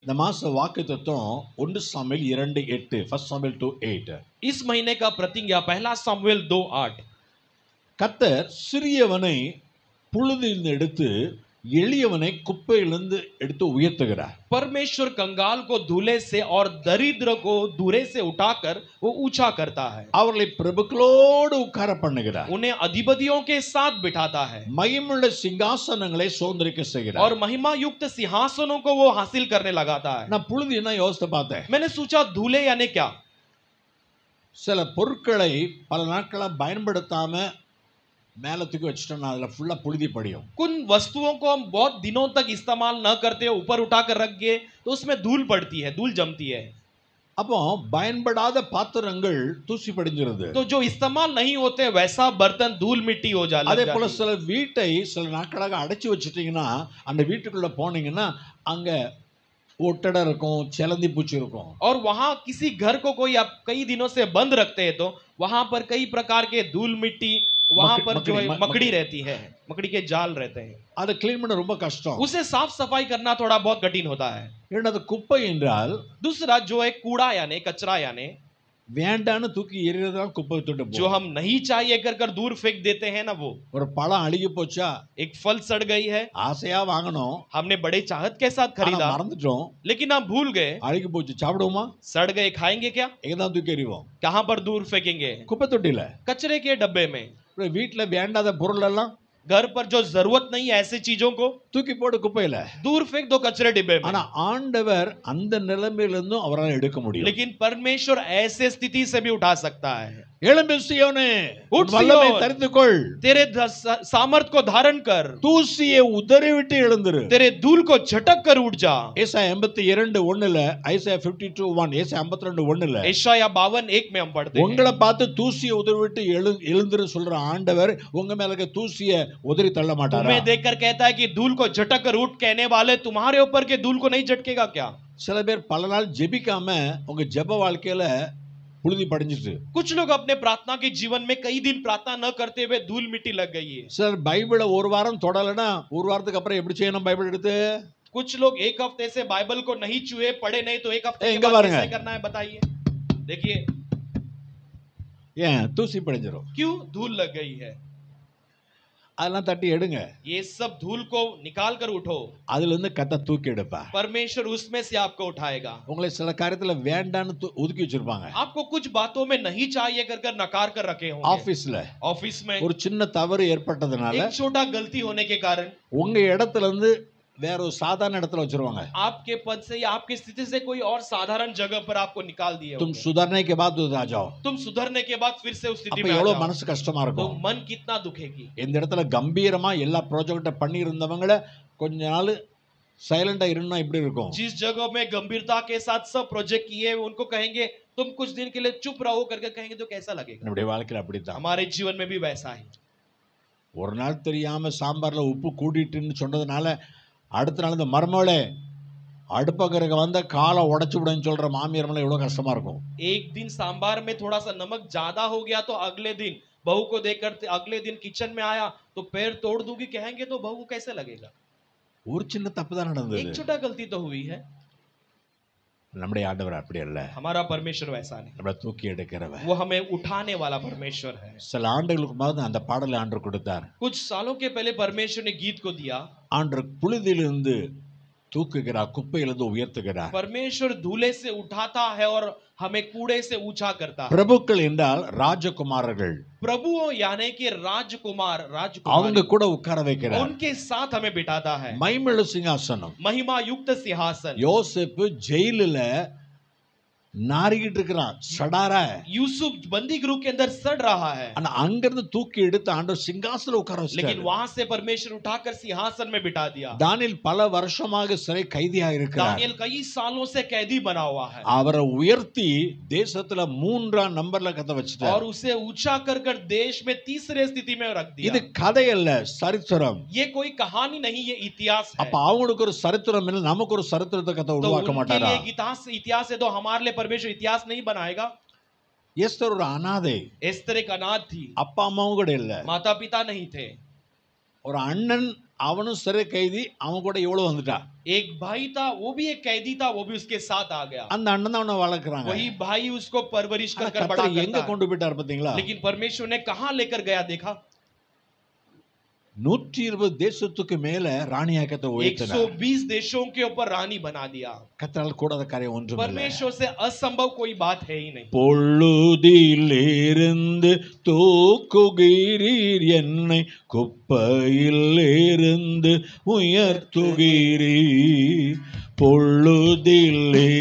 இந்த மாச வாக்குத்தத்தம் 1 சாமுவேல் 2:8 1 சாமுவேல் 2:8 इस महीने का प्रतिज्ञा 1 सामुएल 2:8 கர்த்தர் சிறியவனை புழுதியிலிருந்து எடுத்து எளியவனை குப்பையிலிருந்து எடுத்து உயர்த்துகிறார். परमेश्वर कंगाल को धूले से और दरिद्र को धूरे से उठाकर वो ऊंचा करता है. அவர்களை பிரபுக்களோடு உட்கார பண்ணுகிறார். उन्हें अधिपतियों के साथ बिठाता है மகிமையுள்ள சிங்காசனங்களை சுதந்தரிக்க செய்கிறார். और महिमा युक्त सिंहासनों को वो हासिल करने लगाता है. நான் புழுதினா யோசித்து பார்த்தேன். मैंने सोचा धूले यानी क्या. சில பொருட்களை பல நாட்களா பயன்படுத்தாம மேல தூக்கி வச்சிட்டோம்னா அதுல ஃபுல்லா புழுதி படியும். कुछ वस्तुओं को हम बहुत दिनों तक इस्तेमाल न करते हो ऊपर उठाकर रख गए तो उसमें धूल पड़ती है, धूल जमती है. அப்போ பயன்படாத பாத்திரங்கள் தூசி படிஞ்சிருது. तो जो इस्तेमाल नहीं होते वैसा बर्तन धूल मिट्टी हो जाता है. அதே போல சில வீட்டை சில நாட்களாக அடைச்சு வச்சிட்டீங்கன்னா அந்த வீட்டுக்குள்ள போனீங்கன்னா அங்க ஒட்டடை இருக்கும், செலந்தி பூச்சி இருக்கும். और वहां किसी घर को कोई आप कई दिनों से बंद रखते हैं तो वहां पर कई प्रकार के धूल मिट्टी वहां पर जो है मकड़ी रहती है, मकड़ी के जाल रहते हैं. அதை க்ளீன் பண்ண ரொம்ப கஷ்டம். उसे साफ सफाई करना थोड़ा बहुत कठिन होता है. இரண்டாவது குப்பை என்றால் दूसरा जो है कूड़ा यानी कचरा यानी வேண்டான்னு தூக்கி எறியறதெல்லாம் குப்பை தொட்டு जो हम नहीं चाहिए कर कर दूर फेंक देते हैं ना वो. ஒரு பழம் அழுகி போச்சா एक फल सड़ गई है, ஆசையா வாங்கணும், हमने बड़े चाहत के साथ ஆனா खरीदा மறந்துட்டோம், लेकिन हम भूल गए. அழுகி போச்சு, சாப்பிடுவோமா? सड़ गए, खाएंगे क्या? எங்கதான் தூக்கி எறிவோம்? कहां पर दूर फेंकेंगे? குப்பை தொட்டில. कचरे के डब्बे में. வீட்டுல வேண்டாத பொருள் எல்லாம் घर पर जो जरूरत नहीं है ऐसी चीजों को தூக்கி போடு குப்பையில. दूर फेंक दो कचरे डिब्बे में. ஆனா ஆண்டவர் அந்த நிலைமையிலிருந்தும் அவரால் எடுக்க முடியும். लेकिन परमेश्वर ऐसे स्थिति से भी उठा सकता है. எழும்பு சீயோனே, उठ வல்லமை सिय्योन, தரித்துக்கொள், तेरे सामर्थ को धारण कर, தூசியை உதறிவிட்டு எழுந்திரு. तेरे धूल को झटक कर उठ जा. ஏசாயா 82:1 ஐசாயா 52:1 ஏசாயா 52:1 यशायाह 52:1 में हम पढ़ते हैं உங்களை பார்த்து தூசியை உதறிவிட்டு எழுந்திரு சொல்ற ஆண்டவர் உங்க மேல இருக்க தூசியை உதறி தள்ள மாட்டாரா? तुम्हें देखकर कहता है कि धूल को झटक कर उठ कहने वाले तुम्हारे ऊपर के धूल को नहीं झटकेगा क्या? சில பேர் பல நாள் ஜெபிக்காம உங்க ஜெப வாழ்க்கையில புழுதி படிஞ்சிட்டு. कुछ लोग अपने प्रार्थना के जीवन में कई दिन प्रार्थना न करते हुए धूल मिट्टी लग गई है. சிலர் பைபிளை ஒரு வாரம் தொடலனா ஒரு வாரத்துக்கு அப்புறம் எப்படி செய்யணும்? பைபிள் எடுத்து कुछ लोग एक हफ्ते से बाइबल को नहीं छुए, पढ़े नहीं तो एक हफ्ते के इनका बाद बारे में कैसे करना है बताइए. देखिए ஏன் தூசி படிஞ்சிரும். क्यों धूल लग गई है. அதெல்லாம் தட்டி எடுங்க. ये सब धूल को निकाल कर उठो. அதுல இருந்து கத்த தூக்கி எடுப்பா. परमेश्वर उसमें से आपको उठाएगा. உங்களை சில காரியத்துல வேண்டான்னு ஒதுக்கி வச்சிருப்பாங்க. आपको कुछ बातों में नहीं चाहिए कर कर नकार कर रखे होंगे. ஆபீஸ்ல ऑफिस में ஒரு சின்ன தவறு ஏற்பட்டதனால एक छोटा गलती होने के कारण உங்க இடத்துல இருந்து வேற ஒரு சாதாரண இடத்துல வச்சிருவாங்க. आपके पद से या आपकी स्थिति से कोई और साधारण जगह पर आपको निकाल दिए तुम होंगे. सुधरने के बाद उधर आ जाओ. तुम सुधरने के बाद फिर से उस स्थिति அப்ப में आ எவ்வளவு जाओ. மனசு கஷ்டமா तो இருக்கும். मन कितना दुखेगी. இந்த இடத்துல கம்பீரமா எல்லா ப்ராஜெக்ட்ட பண்ணி இருந்தவங்கள கொஞ்ச நாள் சைலண்டா இருந்தா இப்படி இருக்கும். जिस जगह में गंभीरता के साथ सब प्रोजेक्ट किए उनको कहेंगे तुम कुछ दिन के लिए चुप रहो करके कहेंगे तो कैसा लगेगा. நம்முடைய வாழ்க்கையில அப்படித்தான். हमारे जीवन में भी वैसा है. ஒரு நாள் தெரியாம சாம்பார்ல உப்பு கூட்டிட்டுன்னு சொன்னதுனால அடுத்த நாள் இந்த மர்மவளே அடுப்பக்கரைக்கு வந்த காலை உடைச்சு விடுன்னு சொல்ற மாமியார்லாம் எவ்வளவு கஷ்டமா இருக்கும். एक दिन सांबार में थोड़ा सा नमक ज्यादा हो गया तो अगले दिन बहू को देखकर अगले दिन किचन में आया तो पैर तोड़ दूंगी कहेंगे तो बहू को कैसे लगेगा. ஒரு சின்ன தப்பு தான் நடந்தது. एक छोटा गलती तो हुई है. நம்முடைய ஆண்டவர் அப்படி அல்ல. हमारा परमेश्वर वैसा नहीं. நம்மள தூக்கி எடுக்கிறவர். वो हमें उठाने वाला परमेश्वर है. சில ஆண்டுகளுக்கு முன்னாடி அந்த பாடலை ஆண்டவர் கொடுத்தார். कुछ सालों के पहले परमेश्वर ने गीत को दिया. ஆண்டவர் புழுதியிலிருந்து தூக்குகிறார், குப்பையிலிருந்து உயர்த்துகிறார். परमेश्वर धूले से उठाता है और हमें कूड़े से ऊंचा करता है. பிரபுக்கள் என்றால் ராஜகுமாரர்கள். प्रभुओं यानी कि राजकुमार அவங்க கூட உட்கார வைக்கிறார். उनके साथ हमें बिठाता है. மகிமையுள்ள சிங்காசனம். महिमा युक्त सिंहासन. யோசேப்பு ஜெயிலில நாரிக்கிட்டு இருக்கிறான், சடாரா. यूसुफ बंदी गृह के अंदर सड़ रहा है. ஆனா அங்கிருந்து தூக்கி எடுத்து ஆண்டவர் சிங்காசனத்துல உட்கார लेकिन வச்சார். वहां से परमेश्वर उठाकर सिंहासन में बिठा दिया. தானியேல் பல வருஷமாக சிறை கைதியாக இருக்கிறார். दानियल कई सालों से कैदी बना हुआ है. அவரை உயர்த்தி தேசத்துல 3ஆம் நம்பர்ல கத்த வச்சிட்டார். और उसे ऊंचा कर कर देश में तीसरे स्थिति में रख दिया. இது கதை அல்ல, சரித்திரம். ये कोई कहानी नहीं, ये इतिहास है. அப்ப அவங்களுக்கு ஒரு சரித்திரம் இல்ல, நமக்கு ஒரு சரித்திரத்தை கத்த तो உருவாக்க उनके மாட்டாரா? लिए इतिहास है तो हमारे लिए परमेश्वर इतिहास नहीं बनाएगा. எஸ்தர் ஒரு அனாதை. एस्तर एक अनाथ थी. அப்பா அம்மாவும் கூட இல்ல. माता पिता नहीं थे. ஒரு அண்ணன் அவனும் சிறை கைதி, அவன் கூட இவ்வளவு வந்துட்டா. एक भाई था, वो भी एक कैदी था, वो भी उसके साथ आ गया। அந்த அண்ணன் தான் அவனை வளர்க்குறாங்க. वही भाई उसको परवरिश ஆனா कर कर बड़ा கர்த்தர் எங்க करता है। கொண்டு போயிட்டார் பாத்தீங்களா? लेकिन परमेश्वर ने कहां लेकर गया देखा? 120 தேசத்துக்கு மேல ராணியாக்கத்தை உயர்த்தினார். 120 देशों के ऊपर रानी बना दिया। கர்த்தரால் கூடாத காரியம் ஒன்றுமில்லை. परमेश्वर से असंभव कोई बात है ही नहीं। பொழுதிலிருந்து தூக்குகிறீர் என்னை, குப்பையிலிருந்து உயர்த்துகிறீர். பொழுதிலிருந்து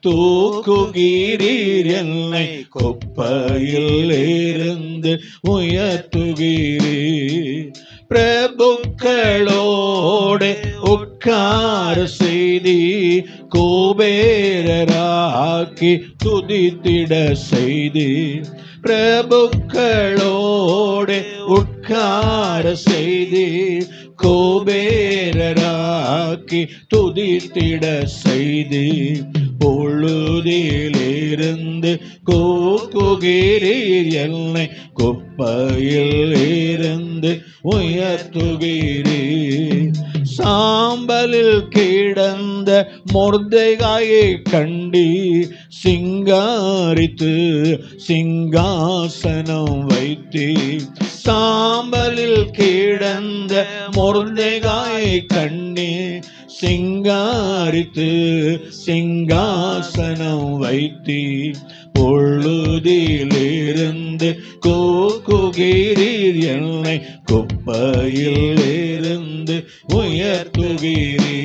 தூக்குகிறீர் என்னை, குப்பையிலிருந்து உயர்த்துகிறீர். பிரபுக்களோடு உட்கார செய்தி, குபேரராக்கி துதித்திட செய்தி. பிரபுக்களோடு உட்கார செய்தி, குபேரராக்கி துதித்திட செய்தி. பொழுதிலிருந்து கூக்குகிறீர் என்னை, குப்பையில் இருந்து உயர்த்துகிறீர். சாம்பலில் கிடந்த மொர்தெகாயை கண்டி, சிங்காரித்து சிங்காசனம் வைத்தி. சாம்பலில் கிடந்த மொர்தெகாயை கண்டி, சிங்காரித்து சிங்காசனம் வைத்தி. பொழுதிலிருந்து கூக்குகிறீர் என்னை, குப்பையில் இருந்து உயர்த்துகிறீர்.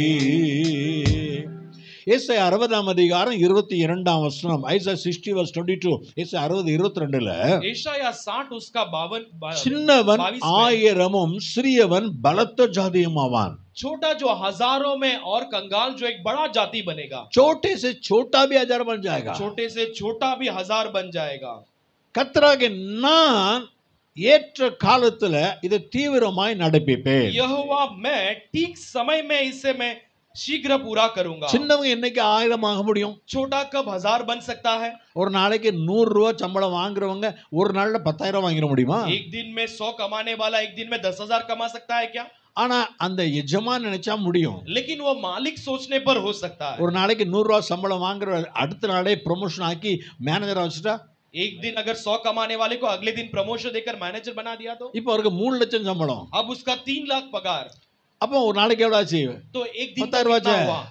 ஏசாயா 60 அதிகாரம் 22 வசனம். ஐசா 60:22. ஏசாயா 60:22ல ஏசாயா 60 उसका 52 சின்னவன் 1000 சிறியவன் பலத்த ஜாதியும் ஆவான். छोटा जो हजारों में और कंगाल जो एक बड़ा जाति बनेगा। छोटे से छोटा भी हजार बन जाएगा. छोटे से छोटा भी हजार बन जाएगा। கர்த்தராகிய நான் ஏற்ற காலத்துல இதை தீவிரமாய் நடப்பிப்பேன். यहोवा मैं ठीक समय में इसे मैं शीघ्र पूरा करूंगा। சின்னவங்க என்னைக்கு 1000 ஆக முடியும்? छोटा कब 1000 बन सकता है? ஒரு நாளைக்கு 100 ரூபாய் சம்பளம் வாங்குறவங்க ஒரு நாள்ல 10,000 வாங்கிட முடியுமா? एक दिन में 100 कमाने वाला एक दिन में 10,000 कमा सकता है क्या? ஆனா அந்த எஜமான் நினைச்சா முடியும். लेकिन वो मालिक सोचने पर हो सकता है। ஒரு நாளைக்கு 100 ரூபாய் சம்பளம் வாங்குற அடுத்த நாளே ப்ரமோஷன் ஆக்கி மேனேஜரா வச்சுட்டா, एक दिन अगर 100 कमाने वाले को अगले दिन प्रमोशन देकर मैनेजर बना दिया तो இப்போ அவருக்கு 3 லட்சம் சம்பளம். अब उसका 3 लाख पगार। அப்போ ஒரு நாளைக்கு எவ்வளவு ஆச்சு? तो एक दिन 10,000 कितना हुआ?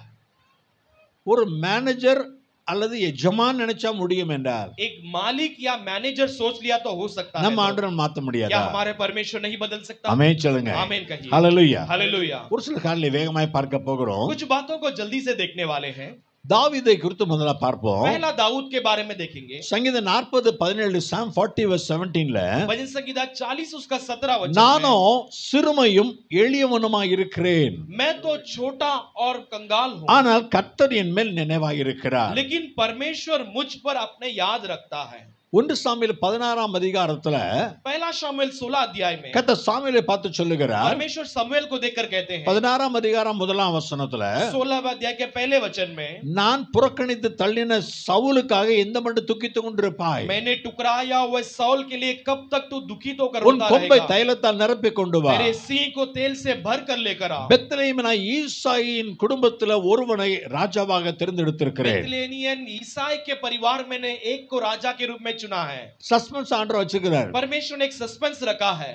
ஒரு மேனேஜர் அல்லது எஜமான் நினைச்சா முடியும் என்றால், एक मालिक या मैनेजर सोच लिया तो हो सकता है। நம்ம ஆண்டவரை மாத்த क्या முடியாதா? हमारे परमेश्वर नहीं बदल सकता? ஆமென் சொல்லுங்க. आमीन कहिए। ஹalleluya. हालेलुया। ஒரு சில காரியங்களை வேகமாய் பார்க்க போகிறோம். कुछ बातों को जल्दी से देखने वाले हैं। தாவீதை குறித்து முதல்ல பார்ப்போம். पहला दाऊद के बारे में देखेंगे। சங்கீதம் 40:17 Psalm 40:17ல भजन संगीता 40 उसका 17 वचन நானோ சிறுமையும் எளியவனுமாய் இருக்கிறேன், मैं तो छोटा और कंगाल हूँ, ஆனால் கர்த்தர் என் மேல் நினைவாய் இருக்கிறார். लेकिन परमेश्वर मुझ पर अपने याद रखता है। 1 சாமுவேல் 16 அதிகாரத்துல पहला शामुएल 16 अध्याय में கர்த்தர் சாமுவேலை பார்த்து சொல்லுகிறார். परमेश्वर शमूएल को देखकर कहते हैं 16 அதிகாரம் 1 வசனத்துல, 16 अध्याय के पहले वचन में, நான் புறக்கணித்து தள்ளின சவுலுக்காக எந்த மட்டும் துக்கித்துக் கொண்டிருப்பாய்? मैंने टुकराया हुए सौल के लिए कब तक तू दुखी तो உன் करता கொம்பை रहेगा? தைலத்தால் நிரப்பி கொண்டு வா. मेरे सिंह को तेल से भर कर लेकर आ। பெத்லெகேமின் ஈசாயின் குடும்பத்துல ஒருவனை ராஜாவாக தேர்ந்தெடுத்திருக்கிறேன். बेतलेहमियन ईसाई के परिवार में ने एक को राजा के रूप में चुना है। சஸ்பென்ஸ் ஆண்டவர் வச்சுக்கிறார். परमेश्वर ने एक सस्पेंस रखा है।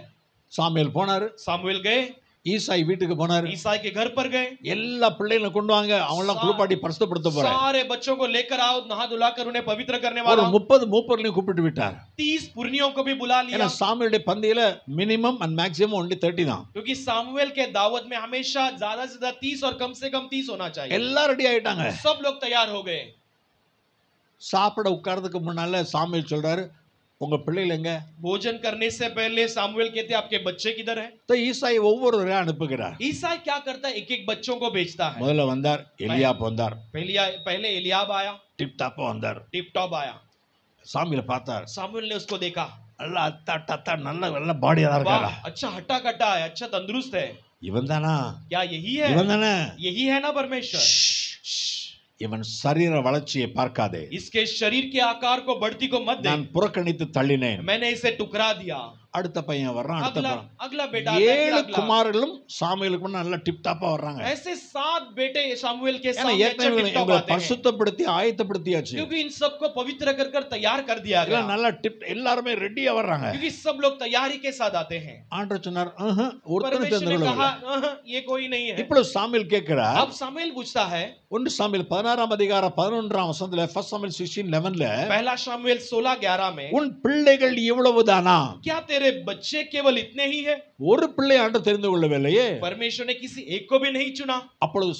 சாமுவேல் போனாரு, सामुएल गए, ஈசாய் வீட்டுக்கு போனாரு. ईसाई के घर पर गए, எல்லா பிள்ளைகளை கொண்டு வாங்க, அவங்கள குளிப்பாட்டி பரிசுத்தப்படுத்த போறார். सारे बच्चों को लेकर आओ, नहा धुला कर उन्हें पवित्र करने ஒரு वाला। 30 மூப்பர்களையும் கூப்பிட்டு விட்டார். 30 पुरनियों को भी बुला ஏன்னா लिया, சாமுவேலுடைய பந்தியில மினிமம் அண்ட் மேக்ஸிமம் only 30 தான். क्योंकि सामुएल के दावत में हमेशा ज्यादा से ज्यादा 30 और कम से कम 30 होना चाहिए। எல்லாம் ரெடி ஆயிட்டாங்க. सब लोग तैयार हो गए। சாப்பிட உட்கார்றதுக்கு முன்னால சாமுவேல் சொல்றாரு, உங்க பிள்ளைகள் எங்க? भोजन करने से पहले सामुएल कहते आपके बच्चे किधर हैं? तो ஈசாய் ஒவ்வொருவரையா அனுப்புகிறார். ईसाई क्या करता है? एक एक बच्चों को भेजता है। முதல்ல வந்தார், எலியாப் வந்தார், पहले एलियाब आया, டிப் டாப்பா வந்தார். टिप टॉप आया। சாமுவேலை பார்த்தார், सामुएल ने उसको देखा, நல்லா அத்தா டத்தா நல்ல பாடியா இருக்காரா? वाह अच्छा हट्टा कट्टा है, अच्छा तंदुरुस्त है। இவன் தானா? क्या यही है? இவன் தானே? यही है ना परमेश्वर? இவன் சரீர வளர்ச்சியை பார்க்காதே, इसके शरीर के आकार को बढ़ती को मत நான் देख, புறக்கணித்து தள்ளினேன். मैंने इसे टुकरा दिया. அடுத்த பையன் வர்றான், அடுத்த अगला பையன். अगला बेटा आता है, फिर 7 अगला. குமாரர்களும் சாமுவேலுக்கு முன்ன நல்லா டிப் டாப்பா வர்றாங்க. ऐसे 7 बेटे शमूएल के ஏன்னா सामने ஏற்கனவே टिप टॉप இவங்களை आते हैं, பரிசுத்தப்படுத்தி ஆயத்தப்படுத்தியாச்சு. क्योंकि इन सबको पवित्र कर कर तैयार कर दिया गया, எல்லாம் நல்லா டிப், எல்லாருமே ரெடியா வர்றாங்க. क्योंकि सब लोग तैयारी के साथ आते हैं. ஆண்டவர் சொன்னார், ஒருத்தனும் परमेश्वर ने தெரிந்து कहा கொள்ளவில்லை. ये कोई नहीं है. இப்பொழுது சாமுவேல் கேட்கிறார். अब सामुएल पूछता है, 1 சாமுவேல் 16ஆம் அதிகாரம் 11ஆம் வசனத்துல 1 சாமுவேல் 16:11ல पहला शमूएल 16:11 में, உன் பிள்ளைகள் இவ்வளவுதானா? क्या तेरे बच्चे केवल इतने ही है? ஒரு பிள்ளை ஆண்டவர் தெரிந்து கொள்ளவில்லையே. परमेश्वर ने किसी एक को भी नहीं चुना. அப்பொழுது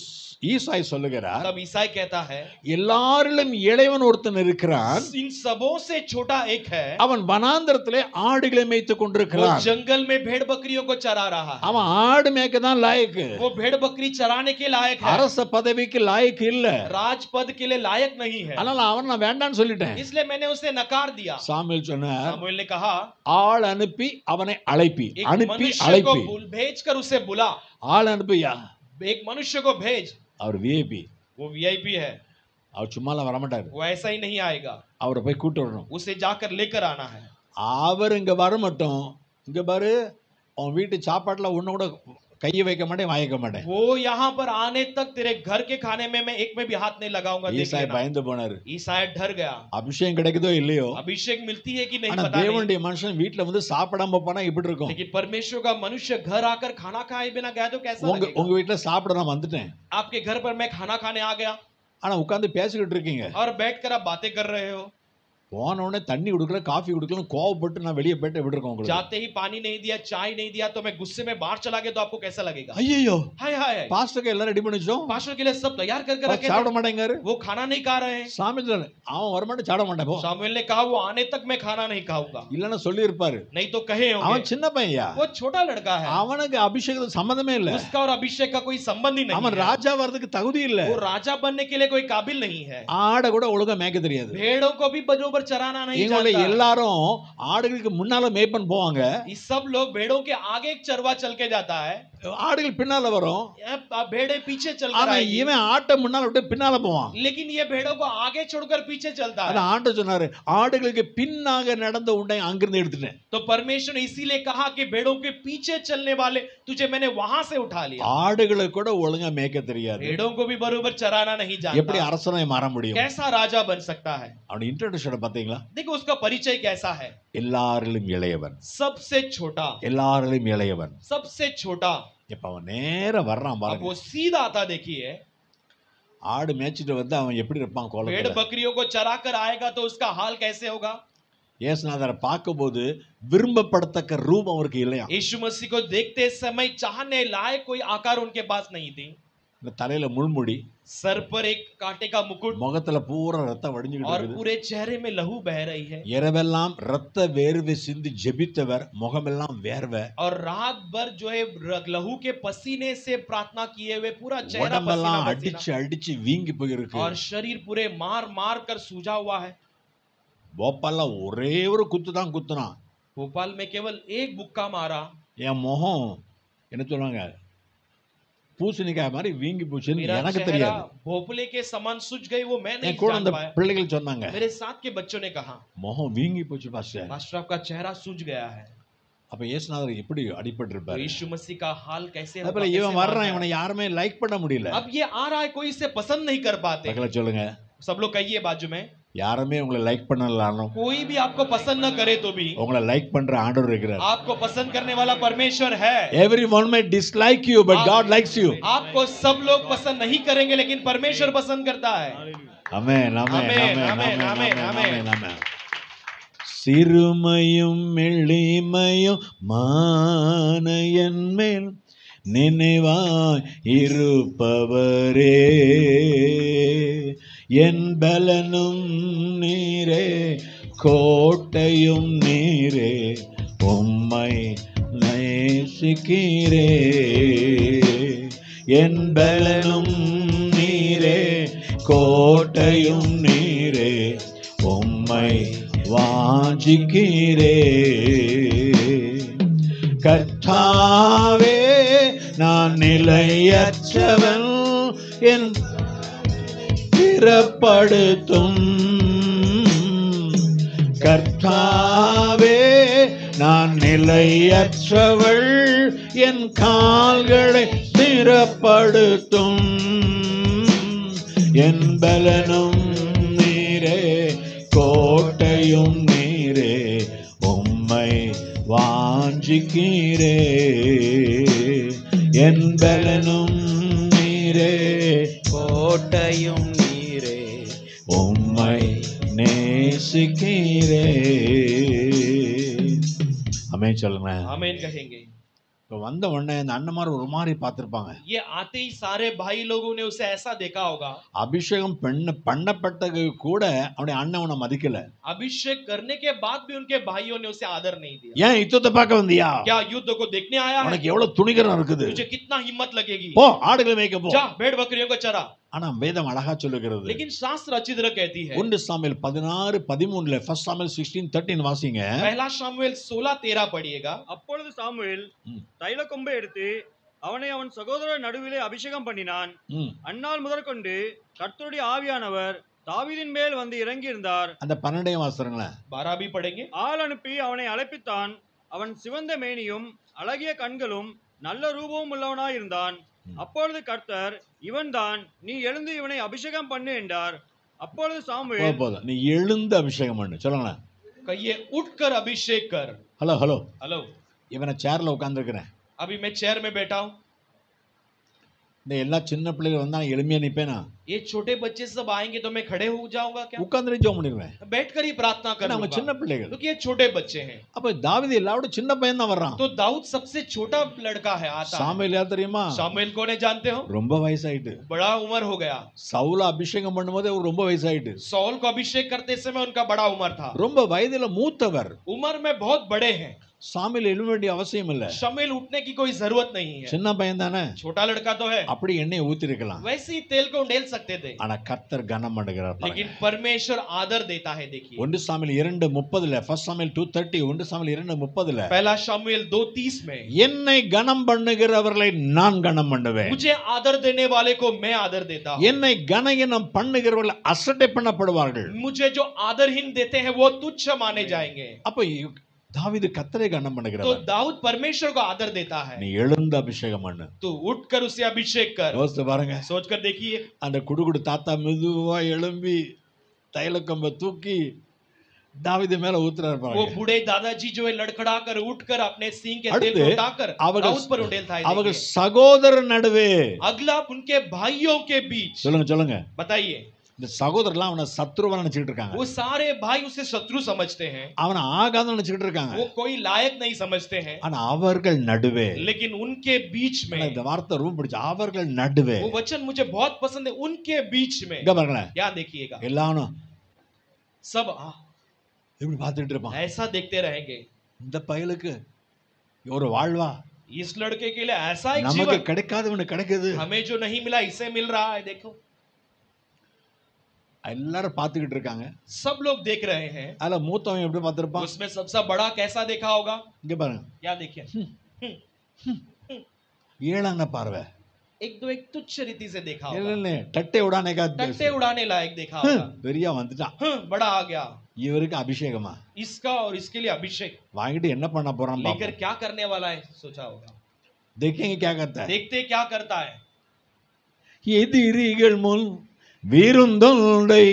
ஈசாய் சொல்லுகிறார், तब ईसाई कहता है, எல்லாரிலும் இளையவன் ஒருத்தன் இருக்கிறான், इन सबों से छोटा एक है, அவன் வனாந்தரத்திலே ஆடுகளை மேய்த்துக் वो கொண்டிருக்கிறான். जंगल में भेड़ बकरियों को चरा रहा है. அவன் ஆடு மேய்க்க தான் லாயக்கு, वो भेड़ बकरी चराने के लायक है, அரச பதவிக்கு லாயக்கு இல்ல. राजपद के लिए लायक नहीं है. அதனால அவன் நான் வேண்டான்னு சொல்லிட்டேன். इसलिए मैंने उसे नकार दिया. சாமுவேல் சொன்னார், सामुएल ने कहा, ஆள் அனுப்பி அவனை அழைப்பி, एक அனுப்பி मनुष्य को அழைப்பி. भेजकर उसे बुला. ஆள் அனுப்பியா, एक मनुष्य को भेज. அவர் விஐபி, वो वीआईपी है, அவர் சும்மாலாம் வரமாட்டாரு. वो ऐसा ही नहीं आएगा, அவரை போய் கூட்டு வரணும். उसे जाकर लेकर आना है. அவர் இங்க வர மட்டும், இங்க பாரு, உன் வீட்டு சாப்பாட்டுல ஒண்ணு கூட கையை வைக்க மாட்டேன், வாய்க்க மாட்டேன். वो यहाँ पर आने तक तेरे घर के खाने में मैं एक में भी हाथ नहीं लगाऊंगा. देख ஈசாய் लेना. பயந்து போனாரு. ईसाई डर गया. அபிஷேகம் கிடைக்குதோ இல்லையோ, अभिषेक मिलती है कि नहीं ஆனா पता नहीं, தேவனுடைய மனுஷன் வீட்டுல வந்து சாப்பிடாம போனா இப்படி இருக்கும். लेकिन परमेश्वर का मनुष्य घर आकर खाना खाए बिना गया तो कैसा உங்க लगेगा? உங்க வீட்டுல சாப்பிட நான் வந்துட்டேன், आपके घर पर मैं खाना खाने आ गया ஆனா உட்கார்ந்து பேசிக்கிட்டு இருக்கீங்க. और बैठकर आप बातें कर रहे हो. போன உடனே தண்ணி கொடுக்கல, காஃபி கொடுக்கல, கோவப்பட்டு நான் வெளியே போயிட்டு விட்டு இருக்கோம் உங்களுக்கு. जाते ही पानी नहीं दिया, चाय नहीं दिया, तो मैं गुस्से में बाहर चला गया तो आपको कैसा लगेगा? ஐயோ, हाय हाय, பாஸ்டருக்கு எல்லாம் ரெடி பண்ணி வச்சோம், पास्टर के लिए सब तैयार करके रखे சாப்பிட थे, மாட்டேங்காரு. वो खाना नहीं खा रहे हैं. சாமி சொன்னாரு, அவன் வரமாட்டேன், சாப்பிட மாட்டேன் போ. सामुएल ने कहा, वो आने तक मैं खाना नहीं खाऊंगा. இல்லன்னா சொல்லி இருப்பாரு. नहीं तो कहे அவன் होंगे, சின்ன பையன், वो छोटा लड़का है, அவனுக்கு அபிஷேகத்துக்கு சம்பந்தமே இல்ல. उसका और अभिषेक का कोई संबंध ही नहीं அவன் है. ராஜா வர்றதுக்கு தகுதி இல்ல. वो राजा बनने के लिए कोई काबिल नहीं है. ஆடை கூட ஒழுங்கா மேய்க்க தெரியாது. भेड़ों को भी बरोबर चराना नहीं இவங்க जानता. எல்லாரும் ஆடுகளுக்கு முன்னால மேய்ப்பன் போவாங்க, ये सब लोग भेड़ों के आगे एक चरवा चल के जाता है, ஆடுகள் பின்னால வரும். भेड़े पीछे चल कर ஆனா आएगी. இவன் ஆட்டை முன்னால விட்டு பின்னால போவான். लेकिन ये भेड़ों को आगे छोड़कर पीछे चलता है. அதான் ஆண்டவர் சொன்னாரு, ஆடுகளுக்கு பின்னாக நடந்த உண்டை அங்கிருந்து எடுத்துட்டேன். तो परमेश्वर ने इसीलिए कहा कि भेड़ों के पीछे चलने वाले तुझे मैंने वहां से उठा लिया. ஆடுகளை கூட ஒழுங்கா மேய்க்க தெரியாது. भेड़ों को भी बरोबर चराना नहीं எப்படி जानता. அரசனாய் மாற முடியும்? कैसा राजा बन सकता है? அவன் இன்ட்ரோடக்ஷன் பாத்தீங்களா? देखो उसका परिचय कैसा है. எல்லாரிலும் இளையவன், सबसे छोटा, எல்லாரிலும் இளையவன். सबसे छोटा. இப்ப அவன் நேரா வர்றான் अब பாருங்க. वो सीधा आता, देखिए. ஆடு மேய்ச்சிட்டு வந்து அவன் எப்படி இருப்பான் भेड़ கோலத்துல? बकरियों को चरा कर आएगा तो उसका हाल कैसे होगा? இயேசுநாதரை பார்க்கும்போது விரும்பப்படத்தக்க ரூபம் அவருக்கு இல்லையா? यीशु मसीह को देखते समय चाहने लायक कोई आकार उनके पास नहीं थी. இந்த தலையில முள்முடி, सर पर एक कांटे का मुकुट முகத்துல பூரா ரத்தம் வடிஞ்சுக்கிட்டு और இருக்குது. पूरे चेहरे में लहू बह रही है. இரவெல்லாம் ரத்த வேர்வை சிந்தி ஜெபித்தவர், முகமெல்லாம் வேர்வை, और रात भर जो है लहू के पसीने से प्रार्थना किए हुए पूरा चेहरा पसीना உடம்பெல்லாம் पसीना அடிச்சு அடிச்சு வீங்கி போயிருக்கு. और शरीर पूरे मार मार कर सूजा हुआ है. போப்பால ஒரே ஒரு குத்து தான் குத்துனான். भोपाल में केवल एक मुक्का मारा. என் முகம் என்ன சொல்லுவாங்க, பூசணிக்காய் மாதிரி வீங்கி போச்சுன்னு मेरा எனக்கு चेहरा தெரியாது. भोपले के समान सूज गई, वो मैं नहीं என் கூட जान அந்த पाया. பிள்ளைகள் சொன்னாங்க, मेरे साथ के बच्चों ने कहा, முகம் வீங்கி போச்சு பாஸ்டர். मास्टर आपका चेहरा सूज गया है. அப்ப இயேசுநாதர் எப்படி அடிபட்டு तो இருப்பாரு? यीशु मसीह का हाल कैसे होगा, அதுல कैसे இவன் मार வர்றான், गया? இவனை யாருமே லைக் பண்ண முடியல. अब ये आ रहा है, कोई इसे पसंद नहीं कर पाते. பக்கத்துல சொல்லுங்க, सब लोग कहिए बाजू में, யாருமே உங்களை லைக் பண்ணலாலும் कोई भी आपको पसंद न करे तो भी உங்களை லைக் பண்ற ஆண்டவர் இருக்கிறார். आपको पसंद करने वाला परमेश्वर है. Everyone may dislike you, but God likes you. आपको सब लोग पसंद नहीं करेंगे, लेकिन परमेश्वर पसंद करता है. Amen, amen, Amen, amen, amen, amen, amen, amen, amen. சிறுமையும் எளிமையும் மானையன் மேல் நினைவாய் இருப்பவரே, என் பலனும் நீரே, கோட்டையும் நீரே, உம்மை நேசிக்கிறே. என் பலனும் நீரே, கோட்டையும் நீரே, உம்மை வாஞ்சிக்கிறே. கர்த்தாவே நான் நிலையற்றவன், என் ஸ்திரப்படுத்தும். கர்த்தாவே நான் நிலையற்றவள், என் கால்களை ஸ்திரப்படுத்தும். என் பலனும் நீரே, கோட்டையும் நீரே, உம்மை வாஞ்சிக்கிறே. என் பலனும் நீரே, கோட்டையும் நீரே, உம்மை நேசிக்கிறே. ஆமென் சொல்லுங்க. आमीन कहेंगे. இப்போ வந்த உடனே அந்த அண்ணன்மார் ஒரு மாதிரி பார்த்திருப்பாங்க. ये आते ही सारे भाई लोगों ने उसे ऐसा देखा होगा. அபிஷேகம் பண்ணப்பட்டது கூட அவனுடைய அண்ணன் அவனை மதிக்கல. अभिषेक करने के बाद भी उनके भाइयों ने उसे आदर नहीं दिया. ஏன் யுத்தத்தை பார்க்க வந்தியா? क्या युद्ध को देखने आया है? உனக்கு எவ்வளவு துணிகரம் இருக்குது. तुझे कितना हिम्मत लगेगी? போ ஆடுகளை மேய்க்க போ. जा भेड़ बकरियों को चरा. ஆனா வேதம் அழகா சொல்லுகிறது. लेकिन शास्त्र अच्छी तरह कहती है. 1 சாமுவேல் 16:13 1 சாமுவேல் 16:13 வாசிங்க. पहला शामुएल 16:13 पढ़िएगा. அப்பொழுது சாமுவேல் தைல கொம்பை எடுத்து அவனை அவன் சகோதரர் நடுவிலே அபிஷேகம் பண்ணினான். அந்நாள் முதற்கொண்டு கர்த்தருடைய ஆவியானவர் தாவீதின் மேல் வந்து இறங்கி இருந்தார். அந்த 12 வாசகங்களே 12 भी पढ़ेंगे. ஆள் அனுப்பி அவனை அழைப்பித்தான். அவன் சிவந்த மேனியும் அழகிய கண்களும் நல்ல ரூபமும் உள்ளவனாய் இருந்தான். அப்பொழுது கர்த்தர், இவன் தான், நீ எழுந்து இவனை அபிஷேகம் பண்ணு என்றார். அப்பொழுது சாமுவேல், போதும் நீ எழுந்து அபிஷேகம் பண்ணு சொல்லுங்க. कहिए उठकर अभिषेक कर. Hello hello hello. இவனை சேர்ல உட்கார்ந்திருக்கிறேன். अभी मैं चेयर में बैठा हूं. இந்த எல்லா சின்ன பிள்ளைகள் வந்தா எளிமையா நிப்பேனா? ये छोटे बच्चे सब आएंगे तो मैं खड़े हो जाऊंगा क्या? உட்கார்ந்து ஜெபம் பண்ணிடுவேன். बैठकर ही प्रार्थना அவங்க करूंगा. சின்ன பிள்ளைகள். क्योंकि ये छोटे बच्चे हैं. அப்ப தாவீது எல்லாரோட சின்ன பையன் தான் வர்றான். तो दाऊद सबसे छोटा लड़का है आता है. சாமுவேல் யார் தெரியுமா? शामुएल कौन है जानते हो? ரொம்ப வயசாயிட்டு. बड़ा उम्र हो गया. சவுல அபிஷேகம் பண்ணும்போது அவர் ரொம்ப வயசாயிட்டு. सौल को अभिषेक करते समय उनका बड़ा उम्र था. ரொம்ப வயதுல மூத்தவர். उम्र में बहुत बड़े हैं. சாமுவேல் எழும்ப வேண்டிய அவசியம் இல்ல. शमूएल उठने की कोई जरूरत नहीं है. சின்ன பையன் தானே. छोटा लड़का तो है. அப்படி எண்ணெய் ஊத்தி இருக்கலாம். वैसे ही तेल को उंडेल सकते थे. ஆனா கர்த்தர் கனம் பண்ணுகிறார். लेकिन परमेश्वर आदर देता है. देखिए 1 சாமுவேல் 2:30 1 சாமுவேல் 2:30 1 சாமுவேல் 2:30 पहला शामुएल 2:30 में, என்னை கனம் பண்ணுகிறவர்களை நான் கனம் பண்ணுவேன். मुझे आदर देने वाले को मैं आदर देता हूं. என்னை கனயனம் பண்ணுகிறவர்கள் அசட்டை பண்ணப்படுவார்கள். मुझे जो आदरहीन देते हैं वो तुच्छ माने जाएंगे. அப்ப தாவீது கர்த்தரை கனம் तो பண்ணுகிறவர். दाऊद परमेश्वर को आदर देता है. நீ எழுந்து அபிஷேகம் பண்ணு. तो उठकर उसे अभिषेक कर. யோசித்து பாருங்க. सोचकर देखिए. அந்த குடுகுடு தாத்தா மெதுவா எழும்பி தைல கம்பை தூக்கி தாவீது மேல ஊத்துறாரு वो பாருங்க. बूढ़े दादाजी जो है लड़खड़ा कर उठकर अपने सींग के तेल அடுத்து को उठाकर दाऊद पर उंडेलता है. அவர்கள் देखिए. சகோதரர் நடுவே. अगला उनके भाइयों के बीच. சொல்லுங்க சொல்லுங்க. बताइए. இந்த சகோதரர்லாம் அவனை சத்ருவா நினைச்சிட்டு இருக்காங்க. वो सारे भाई उसे शत्रु समझते हैं. அவனை ஆகாதன்னு நினைச்சிட்டு இருக்காங்க. वो कोई लायक नहीं समझते हैं. ஆனா அவர்கள் நடுவே. लेकिन उनके बीच में, இந்த வார்த்தை ரொம்ப பிடிச்ச, அவர்கள் நடுவே. वो वचन मुझे बहुत पसंद है. उनके बीच में. இங்க பாருங்களேன். क्या देखिएगा. எல்லாரும் सब இப்படி பார்த்துட்டு இருப்பான். ऐसा देखते रहेंगे. இந்த பயலுக்கு ஒரு வாழ்வா, इस लड़के के लिए ऐसा एक நமக்கு जीवन, கிடைக்காதவனுக்கு கிடைக்குது. हमें जो नहीं मिला इसे मिल रहा है. देखो எல்லாரும் பார்த்துக்கிட்டு இருக்காங்க. सब लोग देख रहे हैं. அதுல மூத்தவன் எப்படி பார்த்திருப்பான்? उसमें सबसे बड़ा कैसा देखा होगा. இங்க பாருங்க. क्या देखिए. ஏளான பார்வை. एक तो एक तुच्छ रीति से देखा இல்ல होगा. இல்ல டட்டை உடானே टट्टे उड़ाने लायक देखा होगा. பெரியா வந்துட்டான். बड़ा आ गया. இவருக்கு அபிஷேகமா इसका और इसके लिए अभिषेक வாங்கிட்டு என்ன பண்ண போறான் लेकर பாப்போம். क्या करने वाला है सोचा होगा. देखेंगे क्या करता है. देखते क्या करता है. எதிரிகள் முன் விருந்தொன்றை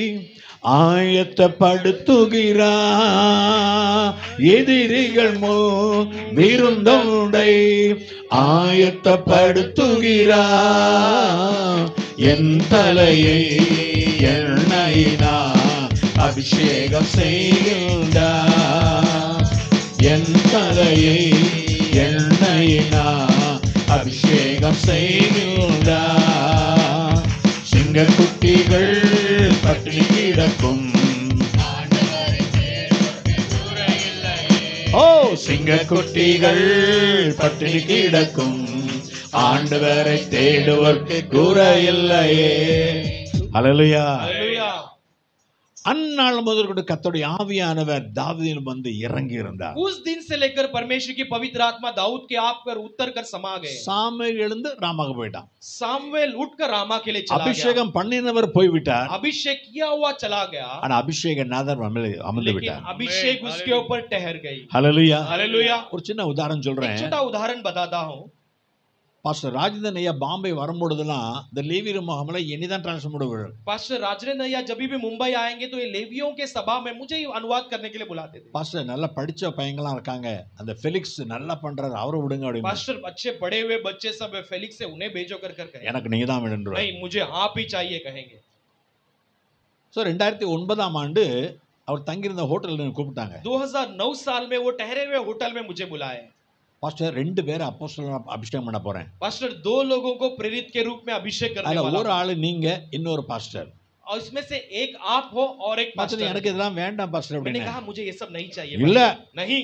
ஆயத்தப்படுத்துகிறார். எதிரிகள் முன் விருந்தொன்றை ஆயத்தப்படுத்துகிறார். என் தலையை எண்ணெயினால் அபிஷேகம் செய்கின்றார். என் தலையை எண்ணெயினால் அபிஷேகம் செய்கின்றார். சிங்கக்குட்டிகள் பட்டினி கிடக்கும். ஓ சிங்கக்குட்டிகள் பட்டினி கிடக்கும். ஆண்டவரை தேடுவதற்கு குறை இல்லையே. அல்லேலூயா. हालेलुया. அந்நாள் முதற்கொண்டு கர்த்தருடைய ஆவியானவர் தாவீதில் வந்து இறங்கி இருந்தார். उस दिन से लेकर परमेश्वर की पवित्र आत्मा दाऊद के आप पर उतर कर समा गए. சாமுவேல் எழுந்து ராமாக்கு போயிட்டான். सामुएल उठकर रामा के लिए चला गया. அபிஷேகம் பண்ணினவர் போய்விட்டார். अभिषेक किया हुआ चला गया. ஆனா அபிஷேக நாதர் அமர்ந்து लेकिन விட்டார். अभिषेक उसके ऊपर ठहर गई. ஹalleluya. हालेलुया. ஒரு சின்ன உதாரணம் एक சொல்றேன். छोटा उदाहरण बताता हूँ. பாஸ்டர் ராஜேந்திரன் ஐயா பாம்பே வரும்போதெல்லாம் இந்த லேவியர் முகாமில் என்னதான் டிரான்ஸ்ஃபர் பண்ணுவார். पास्टर राजरेंद्र भैया जब भी मुंबई आएंगे तो ये लेवियों के सभा में मुझे ही अनुवाद करने के लिए बुलाते थे. பாஸ்டர் நல்லா படிச்ச பையங்களாம் இருக்காங்க, அந்த ஃபெலிக்ஸ் நல்லா பண்றாரு, அவரை விடுங்க அப்படின்னு. पास्टर अच्छे पढ़े हुए बच्चे सब फेलिक्स से उन्हें भेजो कर कहे. எனக்கு நீங்க தான் வேணும்ன்றார். नहीं मुझे आप ही चाहिए कहेंगे. ஸோ 2009 ஆண்டு அவர் தங்கியிருந்த ஹோட்டலில் கூப்பிட்டாங்க. 2009 साल में वो ठहरे हुए होटल में मुझे बुलाए. பாஸ்டர் 2 பேரை அப்போஸ்தலரா அபிஷேகம் பண்ண போறேன். पास्टर 2 लोगों को प्रेरित के रूप में अभिषेक करने அதுல वाला ஒரு ஆளு நீங்க, இன்னொரு பாஸ்டர். और इसमें से एक आप हो और एक பாஸ்டர் पास्टर. எனக்கு இதெல்லாம் வேண்டாம் பாஸ்டர் मैंने அப்படின்னு. कहा मुझे ये सब नहीं चाहिए. இல்ல, नहीं,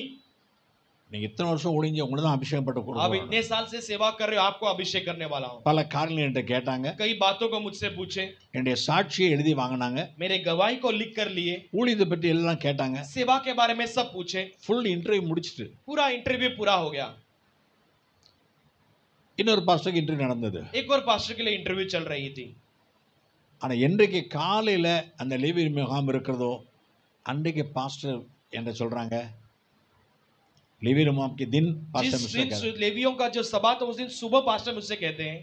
நீங்க இத்தனை வருஷம் ஒளிஞ்ச உங்களுக்கு தான் அபிஷேகம் பண்ண आप கொடுக்கணும். इतने साल से सेवा कर रहे हो, आपको अभिषेक करने वाला हूँ. பல காரியங்கள் என்கிட்ட கேட்டாங்க. कई बातों को मुझसे पूछे, என்னுடைய சாட்சியை எழுதி வாங்கினாங்க. मेरे गवाही को लिख कर लिए, ஊழியத்தை பற்றி எல்லாம் கேட்டாங்க. सेवा के बारे में सब पूछे. ஃபுல் இன்டர்வியூ முடிச்சிட்டு पूरा इंटरव्यू पूरा हो गया. இன்னொரு பாஸ்டருக்கு இன்டர்வியூ நடந்தது. एक और पास्टर के लिए इंटरव्यू चल रही थी. ஆனா இன்றைக்கு காலையில அந்த லேவியர் முகாம் இருக்கிறதோ அன்றைக்கு பாஸ்டர் என்ன சொல்றாங்க, லேவியர் முகாம் के दिन பாஸ்டர் जिस मुझसे दिन लेवियों का जो सभा था उस दिन सुबह पास्टर मुझसे कहते हैं,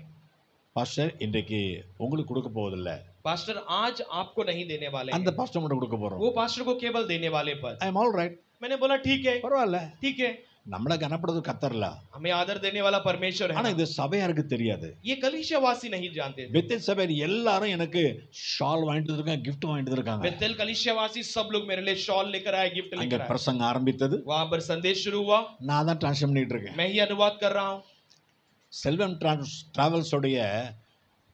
பாஸ்டர் இன்றைக்கு உங்களுக்கு கொடுக்க போவதில்லை, पास्टर आज आपको नहीं देने वाले அந்த हैं, பாஸ்டர் மட்டும் கொடுக்க போறோம். वो पास्टर को केवल देने वाले पर. I am all right. मैंने बोला ठीक है, பரவாயில்ல, ठीक है. நம்மள கனப்படுறது கத்தர்ல. हमें आदर देने वाला परमेश्वर ஆனா है. இது சபையாருக்கு தெரியாது. ये कलीसियावासी नहीं जानते थे. பெத்தேல் சபையார் எல்லாரும் எனக்கு ஷால் வாங்கிட்டு இருக்காங்க, gift வாங்கிட்டு இருக்காங்க. बेतेल कलीसियावासी सब लोग मेरे लिए शॉल लेकर आए, गिफ्ट அங்க लेकर आए. பிரசங்க ஆரம்பித்தது. वहां पर संदेश शुरू हुआ. நான் தான் டிரான்ஸ்லேட் பண்ணிட்டு இருக்கேன். मैं ही अनुवाद कर रहा हूँ. செல்வம் டிராவல்ஸ் உடைய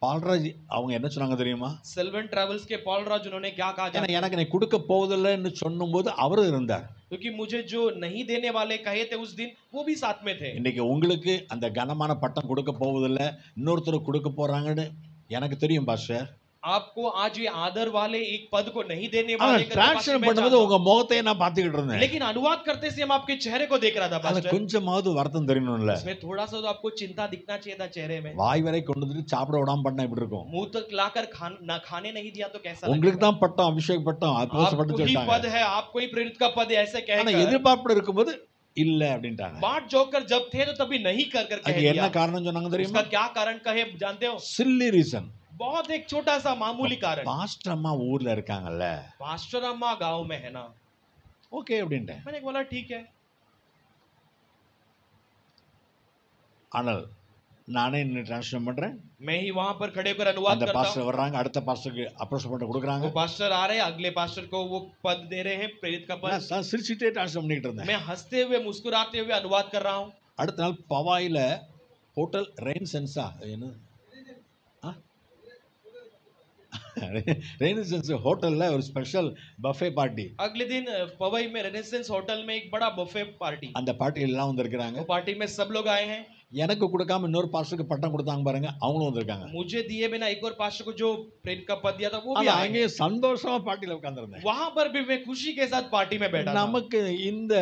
பால்ராஜ் அவங்க என்ன சொன்னாங்க தெரியுமா? सेल्वन ट्रैवल्स के पॉल राज उन्होंने क्या कहा ஏன்னா जाता, எனக்கு நீ கொடுக்க போவதில்லைன்னு சொன்னும்போது அவரும் இருந்தார். क्योंकि मुझे जो नहीं देने वाले कहे थे उस दिन वो भी साथ में थे. இன்னைக்கு உங்களுக்கு அந்த கனமான பட்டம் கொடுக்க போவதில்லை, இன்னொருத்தர் கொடுக்க போறாங்கன்னு எனக்கு தெரியும் பாஸ்டர். आपको आज ये आदर वाले एक पद को नहीं देने ஆனா वाले करके டிரான்ஸ்லேட் पास्टर मैं பண்ணும்போது जानता உங்க முகத்தையே நான் பார்த்துக்கிட்டு हूं. இருந்தேன். लेकिन अनुवाद करते से हम आपके चेहरे को देख रहा था அதுல पास्टर. கொஞ்சமாவது வருத்தம் தெரியணும்ல. इसमें थोड़ा सा तो आपको चिंता दिखना चाहिए था चेहरे में. வாய் வரை கொண்டு வந்து சாப்பிட விடாம பண்ணா இப்படி இருக்கும். मुंह तक लाकर खाने नहीं दिया तो कैसा உங்களுக்கு लगेगा? தான் பட்டம், அபிஷேக் பட்டம், அப்போஸ்தல பட்டம் आपको ही சொல்லிட்டாங்க. पद है, आपको ही प्रेरित का पद है, ऐसे ஆனா कहकर எதிர்பார்ப்பு இருக்கும்போது இல்ல அப்படின்ட்டாங்க. बाट जोकर जब थे तो तभी नहीं कर कर कह அதுக்கு என்ன दिया. காரணம் சொன்னாங்க தெரியுமா? उसका क्या कारण कहे जानते हो? Chilli reason. बहुत एक छोटा सा मामूली कारण. பாஸ்டர் அம்மா ஊர்ல இருக்காங்கல்ல, पास्टर अम्मा गांव में है ना. ஓகே அப்படின்ட்டேன். मैंने बोला ठीक है. ஆனால் நானே இன்னும் டிரான்ஸ்லேட் பண்றேன். मैं ही वहां पर खड़े होकर अनुवाद அந்த करता हूं. பாஸ்டர் வர்றாங்க, அடுத்த பாஸ்டருக்கு அப்ரோச் பண்ண கொடுக்குறாங்க. वो पास्टर आ रहे हैं, अगले पास्टर को वो पद दे रहे हैं, प्रेरित का पद. நான் சிரிச்சிட்டே டிரான்ஸ்லேட் பண்ணிட்டு இருந்தேன். मैं हंसते हुए मुस्कुराते हुए अनुवाद कर रहा हूं. அடுத்த நாள் பவாயில ஹோட்டல் ரெயின் சென்ஸா என்ன ரெயின் சென்ஸ் ஹோட்டல்ல ஒரு ஸ்பெஷல் பஃபே பார்ட்டி. अगले दिन पवई में रेनेसेंस होटल में एक बड़ा बफे पार्टी. அந்த பார்ட்டில எல்லாம் வந்திருக்காங்க. वो पार्टी में सब लोग आए हैं. எனக்கு கொடுக்காம இன்னொரு பாஸ்டருக்கு பட்டம் கொடுத்தாங்க பாருங்க, அவங்களும் வந்திருக்காங்க. मुझे दिए बिना एक और पास्टर को जो प्रेरित का पद दिया था वो भी ஆனா आए அங்கே हैं. சந்தோஷமா பார்ட்டில உட்கார்ந்திருந்தேன். वहां पर भी मैं खुशी के साथ पार्टी में बैठा था. நமக்கு இந்த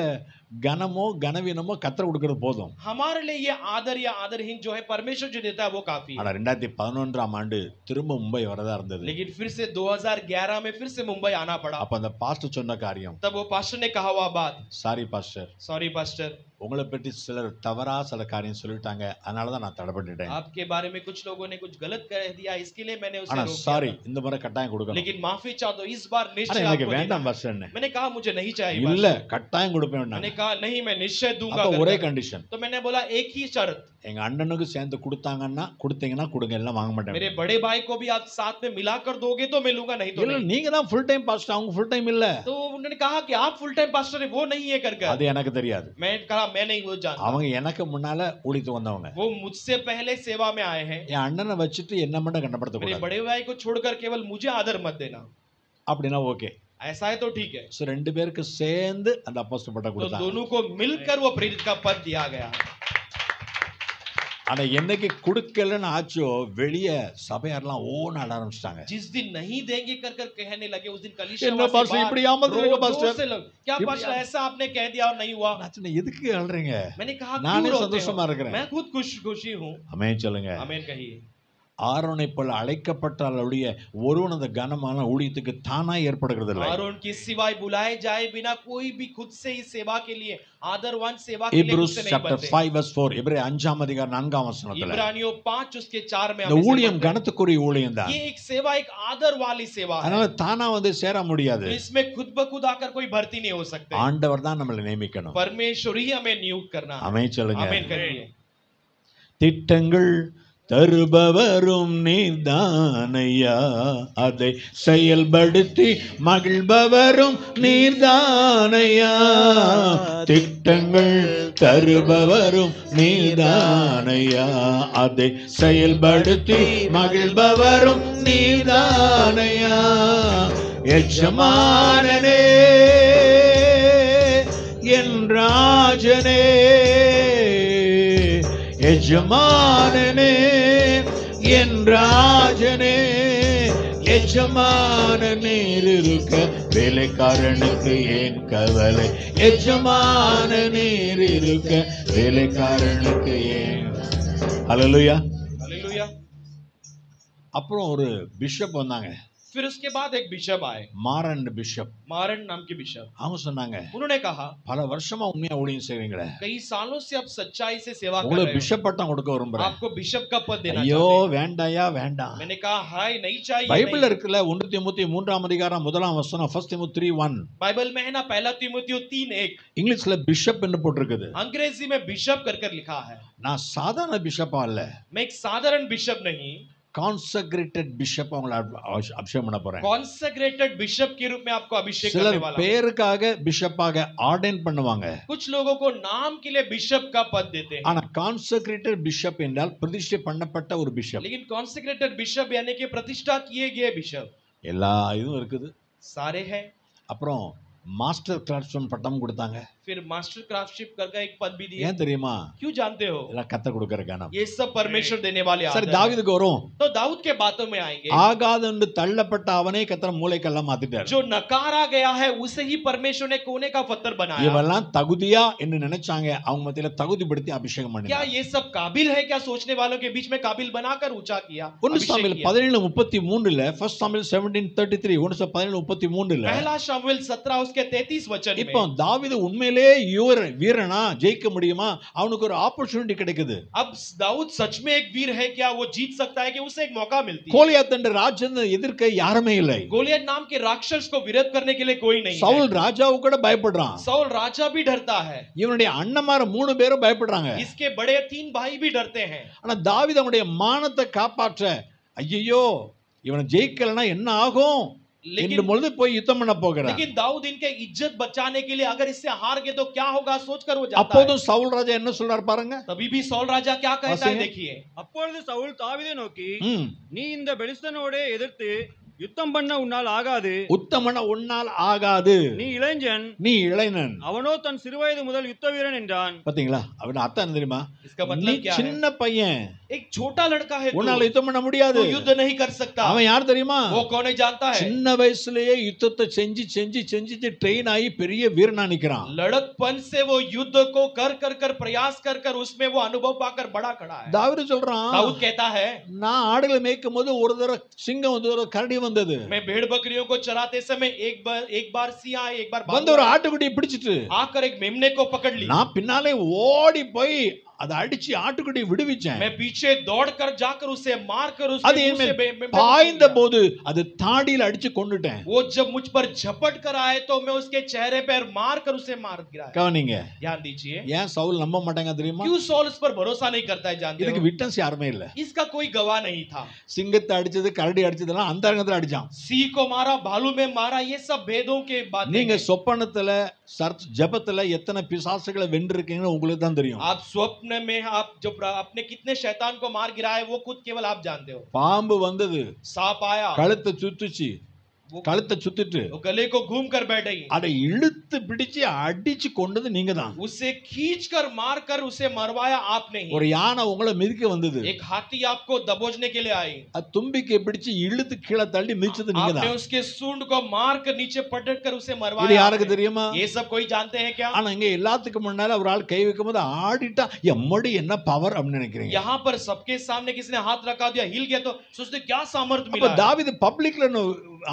கனமோ கனவீனமோ கத்தர் கொடுக்கிறது போதும். हमारे लिए ये आदर या आदरहीन जो है परमेश्वर जो देता है वो काफी है. ஆனா 2011 ஆண்டு திரும்ப மும்பை வரதா இருந்தது. लेकिन फिर से 2011 में फिर से मुंबई आना पड़ा. அப்ப அந்த பாஸ்டர் சொன்ன காரியம், तब वो पास्टर ने कहा हुआ बात, சாரி பாஸ்டர், सॉरी पास्टर, உங்களை பற்றி சிலர் தவறா சில காரியம் சொல்லிட்டாங்க, அதனால தான் நான் தடைப்பட்டுட்டேன். आपके बारे में कुछ लोगों ने कुछ गलत कह दिया, इसके लिए मैंने उसे ஆனா रोक சாரி, दिया. இந்த முறை கட்டாயம் கொடுக்கணும். लेकिन माफी चाहता हूं, इस बार ஆனா निश्चय எனக்கு आपको देना வேண்டாம் है. பாஸ்டர். मैंने कहा मुझे नहीं चाहिए இல்ல पास्टर. கட்டாயம் கொடுப்பேன். मैंने कहा नहीं मैं निश्चय दूंगा அப்ப कर ஒரே कर. கண்டிஷன், तो मैंने बोला एक ही शर्त, எங்க அண்ணனுக்கு சேர்ந்து கொடுத்தாங்கன்னா கொடுத்தீங்கன்னா கொடுங்க, எல்லாம் வாங்க மாட்டேன். मेरे बड़े भाई को भी आप साथ में मिलाकर दोगे तो मैं लूंगा, नहीं तो இல்ல नहीं. நீங்க தான் ஃபுல் டைம் பாஸ்டர், அவங்க ஃபுல் டைம் இல்ல. तो उन्होंने कहा कि आप फुल टाइम पास्टर है, वो नहीं है कर कर. அது எனக்கு தெரியாது. मैं कहा मैं नहीं वो जानता. அவங்க எனக்கு முன்னால ஊழித்து வந்தவங்க. वो मुझसे पहले सेवा में आए हैं. என் அண்ணனை வச்சுட்டு என்ன மட்டும் கண்டப்படுத்த मेरे கூடாது. बड़े भाई को छोड़कर केवल मुझे आदर मत देना. அப்படின்னா ஓகே. ऐसा है तो ठीक है. சோ ரெண்டு பேருக்கு சேர்ந்து அந்த அப்போஸ்தல பட்டம் तो கொடுத்தாங்க. दोनों को मिलकर वो प्रेरित का पद दिया गया. ஆனா என்னைக்கு கொடுக்கலன்னு ஆச்சோ வெளியே சபையாரெல்லாம் ஓன ஆட ஆரம்பிச்சிட்டாங்க. जिस दिन नहीं देंगे कर कर कहने लगे उस दिन कलीसिया என்ன பாஸ்டர் இப்படி ஏமாத்துறீங்க பாஸ்டர்? क्या पास्टर ऐसा आपने कह दिया और नहीं हुआ? நான் சொன்னேன் எதுக்கு அழறீங்க? मैंने कहा நானே क्यों रोते சந்தோஷமா हो? இருக்கிறேன். मैं खुद खुशी हूँ. ஆமென் சொல்லுங்க. आमीन कहिए. ஆரோனை போல அழைக்கப்பட்டாலுடைய ஒருவன் அந்த கனமான ஊழியத்துக்கு தானா ஏற்படுகிறது இல்லை. आरोन के सिवाय बुलाए जाए बिना कोई भी खुद से इस सेवा के लिए आदरवान सेवा के लिए खुद Hebrews से नहीं chapter बनते. 5 verse 4 எபிரேய 5ஆம் அதிகாரம் 4ஆம் வசனத்துல इब्रानियों 5 उसके 4 में இந்த हमें ஊழியம் கனத்துக்குரிய ஊழியம் தான். ये एक सेवा एक आदर वाली सेवा है. அதனால தானா வந்து சேர முடியாது. तो इसमें खुद ब खुद आकर कोई भर्ती नहीं हो सकते. ஆண்டவர் தான் நம்மளை நியமிக்கணும். परमेश्वर ही हमें नियुक्त करना है. ஆமென் சொல்லுங்க. आमीन कहिए. திட்டங்கள் தருபவரும் நீர்தானையா, அதை செயல்படுத்தி மகிழ்பவரும் நீர்தானையா. திட்டங்கள் தருபவரும் நீர்தானையா, அதை செயல்படுத்தி மகிழ்பவரும் நீர்தானையா. எஜமானனே என் ராஜனே, எஜமானனே என் ராஜனே, எஜமான நீர் இருக்க வேலைக்காரனுக்கு ஏன் கவலை, எஜமான நீர் இருக்க வேலைக்காரனுக்கு ஏன். ஹல்லேலூயா. हालेलुया. அப்புறம் ஒரு பிஷப் வந்தாங்க. फिर उसके बाद एक बिशप आए, மாரன் பிஷப். मारन नाम के बिशप. அவங்க சொன்னாங்க, उन्होंने कहा பல வருஷமா உண்மையா ஊழியம் செய்றீங்களே, कई सालों से आप सच्चाई से सेवा कर உங்களுக்கு रहे हो, பிஷப் பட்டம் கொடுக்க விரும்புறேன். आपको बिशप का पद देना ஐயோ चाहते हैं. வேண்டாயா வேண்டாம். मैंने कहा हाय नहीं चाहिए. பைபிள்ல இருக்குல்ல 1 தீமோத்தேயு 3ஆம் அதிகாரம் 1ஆம் வசனம் 1 தீமோத்தேயு 3:1 बाइबल में है ना पहला तीमुथियुस 3:1. இங்கிலீஷ்ல பிஷப் என்று போட்டிருக்குது. अंग्रेजी में बिशप कर लिखा है. நான் சாதாரண பிஷப்பா இல்ல, मैं एक साधारण बिशप नहीं, கான்சக்ரேட்டட் பிஷப் அவங்களை அபிஷேகம் பண்ண போறேன். कॉन्सेक्रेटेड बिशप के रूप में आपको अभिषेक சிலர் करने वाला हूं. பேருக்காக பிஷப்பாக ஆர்டைன் பண்ணுவாங்க. कुछ लोगों को नाम के लिए बिशप का पद देते हैं, ஆனா கான்சக்ரேட்டட் பிஷப் என்றால் பிரதிஷ்டை பண்ணப்பட்ட ஒரு பிஷப். लेकिन कॉन्सेक्रेटेड बिशप यानी कि प्रतिष्ठा किए गए बिशप எல்லா இதுவும் இருக்குது. सारे हैं. அப்புறம் மாஸ்டர் கிராஃப்ட்ஸ்மேன் பட்டம் கொடுத்தாங்க. फिर मास्टर क्राफ्टशिप करके एक पद भी दिया. ஏன் தெரியுமா? क्यों जानते हो? எல்லாம் கத்த கொடுக்கிற கணம். ये सब परमेश्वर देने वाले சரி, आदर हैं. தாவீதுக்கு வரும். तो दाऊद के बातों में आएंगे. ஆகாது என்று தள்ளப்பட்ட அவனே கத்தர் மூளைக்கெல்லாம் மாத்திட்டார். जो नकारा गया है उसे ही परमेश्वर ने कोने का पत्थर बनाया. இவெல்லாம் தகுதியா என்று நினைச்சாங்க. அவங்க மத்தியில தகுதிப்படுத்தி அபிஷேகம் क्या பண்ணினார். ये सब काबिल है? क्या सोचने वालों के बीच में काबिल बनाकर ऊंचा किया, 1 சாமுவேல் 17:33ல 1 சாமுவேல் 17:33 1 17:33ல पहला शमूएल 17 उसके 33 वचन இப்போ में. தாவீது உண்மையிலே வீரனா, ஜெயிக்க முடியுமா? அவனுக்கு ஒரு ஆப்பர்ச்சுனிட்டி கிடைக்குது. अब दाऊद सच में एक वीर है क्या? वो जीत सकता है कि उसे एक मौका मिलती है. கோலியாத் என்ற ராஜ்யத்தை எதிர்க்க யாருமே இல்லை. गोलियत नाम के राक्षस को विरोध करने के लिए कोई नहीं है. சவுல் ராஜாவு கூட பயப்படுறான். साउल राजा भी डरता है. இவனுடைய அண்ணன்மார 3 பேரும் பயப்படுறாங்க. इसके बड़े 3 भाई भी डरते हैं. ஆனா தாவீது அவனுடைய மானத்தை காப்பாற்ற, ஐயோ இவனை ஜெயிக்கலனா என்ன ஆகும் என்று பொழுது போய் யுத்தம் பண்ண போகிறான். लेकिन दाऊद इनके इज्जत बचाने के लिए अगर इससे हार गए तो क्या होगा सोचकर वो जाता है. அப்போதும் சவுல் ராஜா என்ன சொல்றார் பாருங்க. तभी भी साउल राजा क्या कहता है वासिंग? देखिए. அப்பொழுது சவுல் தாவீதை நோக்கி, ம். நீ இந்த பெலிஸ்தனோடே எதிர்த்து யுத்தம் பண்ண உன்னால் ஆகாது. உத்தமன உன்னால் ஆகாது. நீ இளைஞன், நீ இளைஞன். அவனோ தன் சிறுவயது முதல் யுத்த வீரன் என்றான். பாத்தீங்களா? அவன் அர்த்தம் என்ன தெரியுமா? इसका நீ मतलब क्या है? சின்ன பையன், एक छोटा लड़का है உன்னால யுத்தம் பண்ண முடியாது. तो युद्ध नहीं कर सकता. அவன் யார் தெரியுமா? वो कौन है जानता है? சின்ன வயசுலயே யுத்தத்தை செஞ்சு செஞ்சு செஞ்சு ட்ரெயின் ஆகி பெரிய வீரனா நிக்கிறான். लड़कपन से वो युद्ध को कर प्रयास कर उसमें वो अनुभव पाकर बड़ा खड़ा है. தாவீது சொல்றான், दाऊद कहता है, நான் ஆடுகளை மேய்க்கும் போது ஒரு தடவை சிங்கம் வந்து ஒரு கரடி வந்தது. मैं भेड़ बकरियों को चराते समय एक बार सिंह आए, एक बार வந்து ஒரு ஆட்டுக்குட்டியை பிடிச்சிட்டு आकर एक मेमने को पकड़ ली. நான் பின்னாலே ஓடி போய் அதை அடிச்சு ஆட்டுக்குட்டியை விடுவிச்சேன். मैं पीछे दौड़कर जाकर उसे मारकर அது उसके என் मुंह மேல் से பாய்ந்த போது அது தாடியில அடிச்சு கொன்னுட்டேன். वो जब मुझ पर झपट कर आए तो मैं उसके चेहरे पर मारकर उसे मार गिराया. கவனிங்க, ध्यान दीजिए. ஏன் சவுல் நம்ப மாட்டாங்க தெரியுமா? क्यों साउल उस पर भरोसा नहीं करता है जानते இதுக்கு हो? விட்னஸ் யாருமே இல்ல. इसका कोई गवाह नहीं था. சிங்கத்தை அடிச்சது, கரடி அடிச்சதெல்லாம் அந்தரங்கத்துல அடிச்சான். सिंह को मारा, भालू में मारा, ये सब भेदों के बातें நீங்க हैं. சொப்பனத்துல ஜெபத்துல எத்தனை பிசாசுகளை வென்றிருக்கீங்கன்னு உங்களுக்கு தான் தெரியும். आप स्वप्न में आप जो अपने कितने शैतान को मार गिराए वो खुद केवल आप जानते हो. பாம்பு வந்தது, सांप आया, கழுத்தை சுத்துச்சு, கழுத்தை சுத்திட்டு वो गले को घूम कर बैठी, அதை இழுத்து பிடிச்சு அடிச்சு கொண்டது நீங்க தான். उसे खींच कर मार कर उसे मरवाया आपने ही। ஒரு யானை உங்களை மிதிக்க வந்தது, एक हाथी आपको दबोचने के लिए आई, அது தும்பிக்கை பிடிச்சு இழுத்து கீழே தள்ளி மிதிச்சது நீங்க आपने தான். उसके सूंड को मार कर नीचे पटक कर उसे இது मरवाया யாருக்கு आपने। தெரியுமா? ये सब कोई जानते हैं क्या? ஆனா இங்க எல்லாத்துக்கும் முன்னால ஒரு ஆள் கை வைக்கும் போது ஆடிட்டா எம்மடி என்ன பவர் அப்படின்னு நினைக்கிறீங்க. यहाँ पर सबके सामने किसी ने हाथ रखा दिया, हिल गया, तो सोचते क्या सामर्थ्य அப்ப मिला है? தாவீது பப்ளிக்ல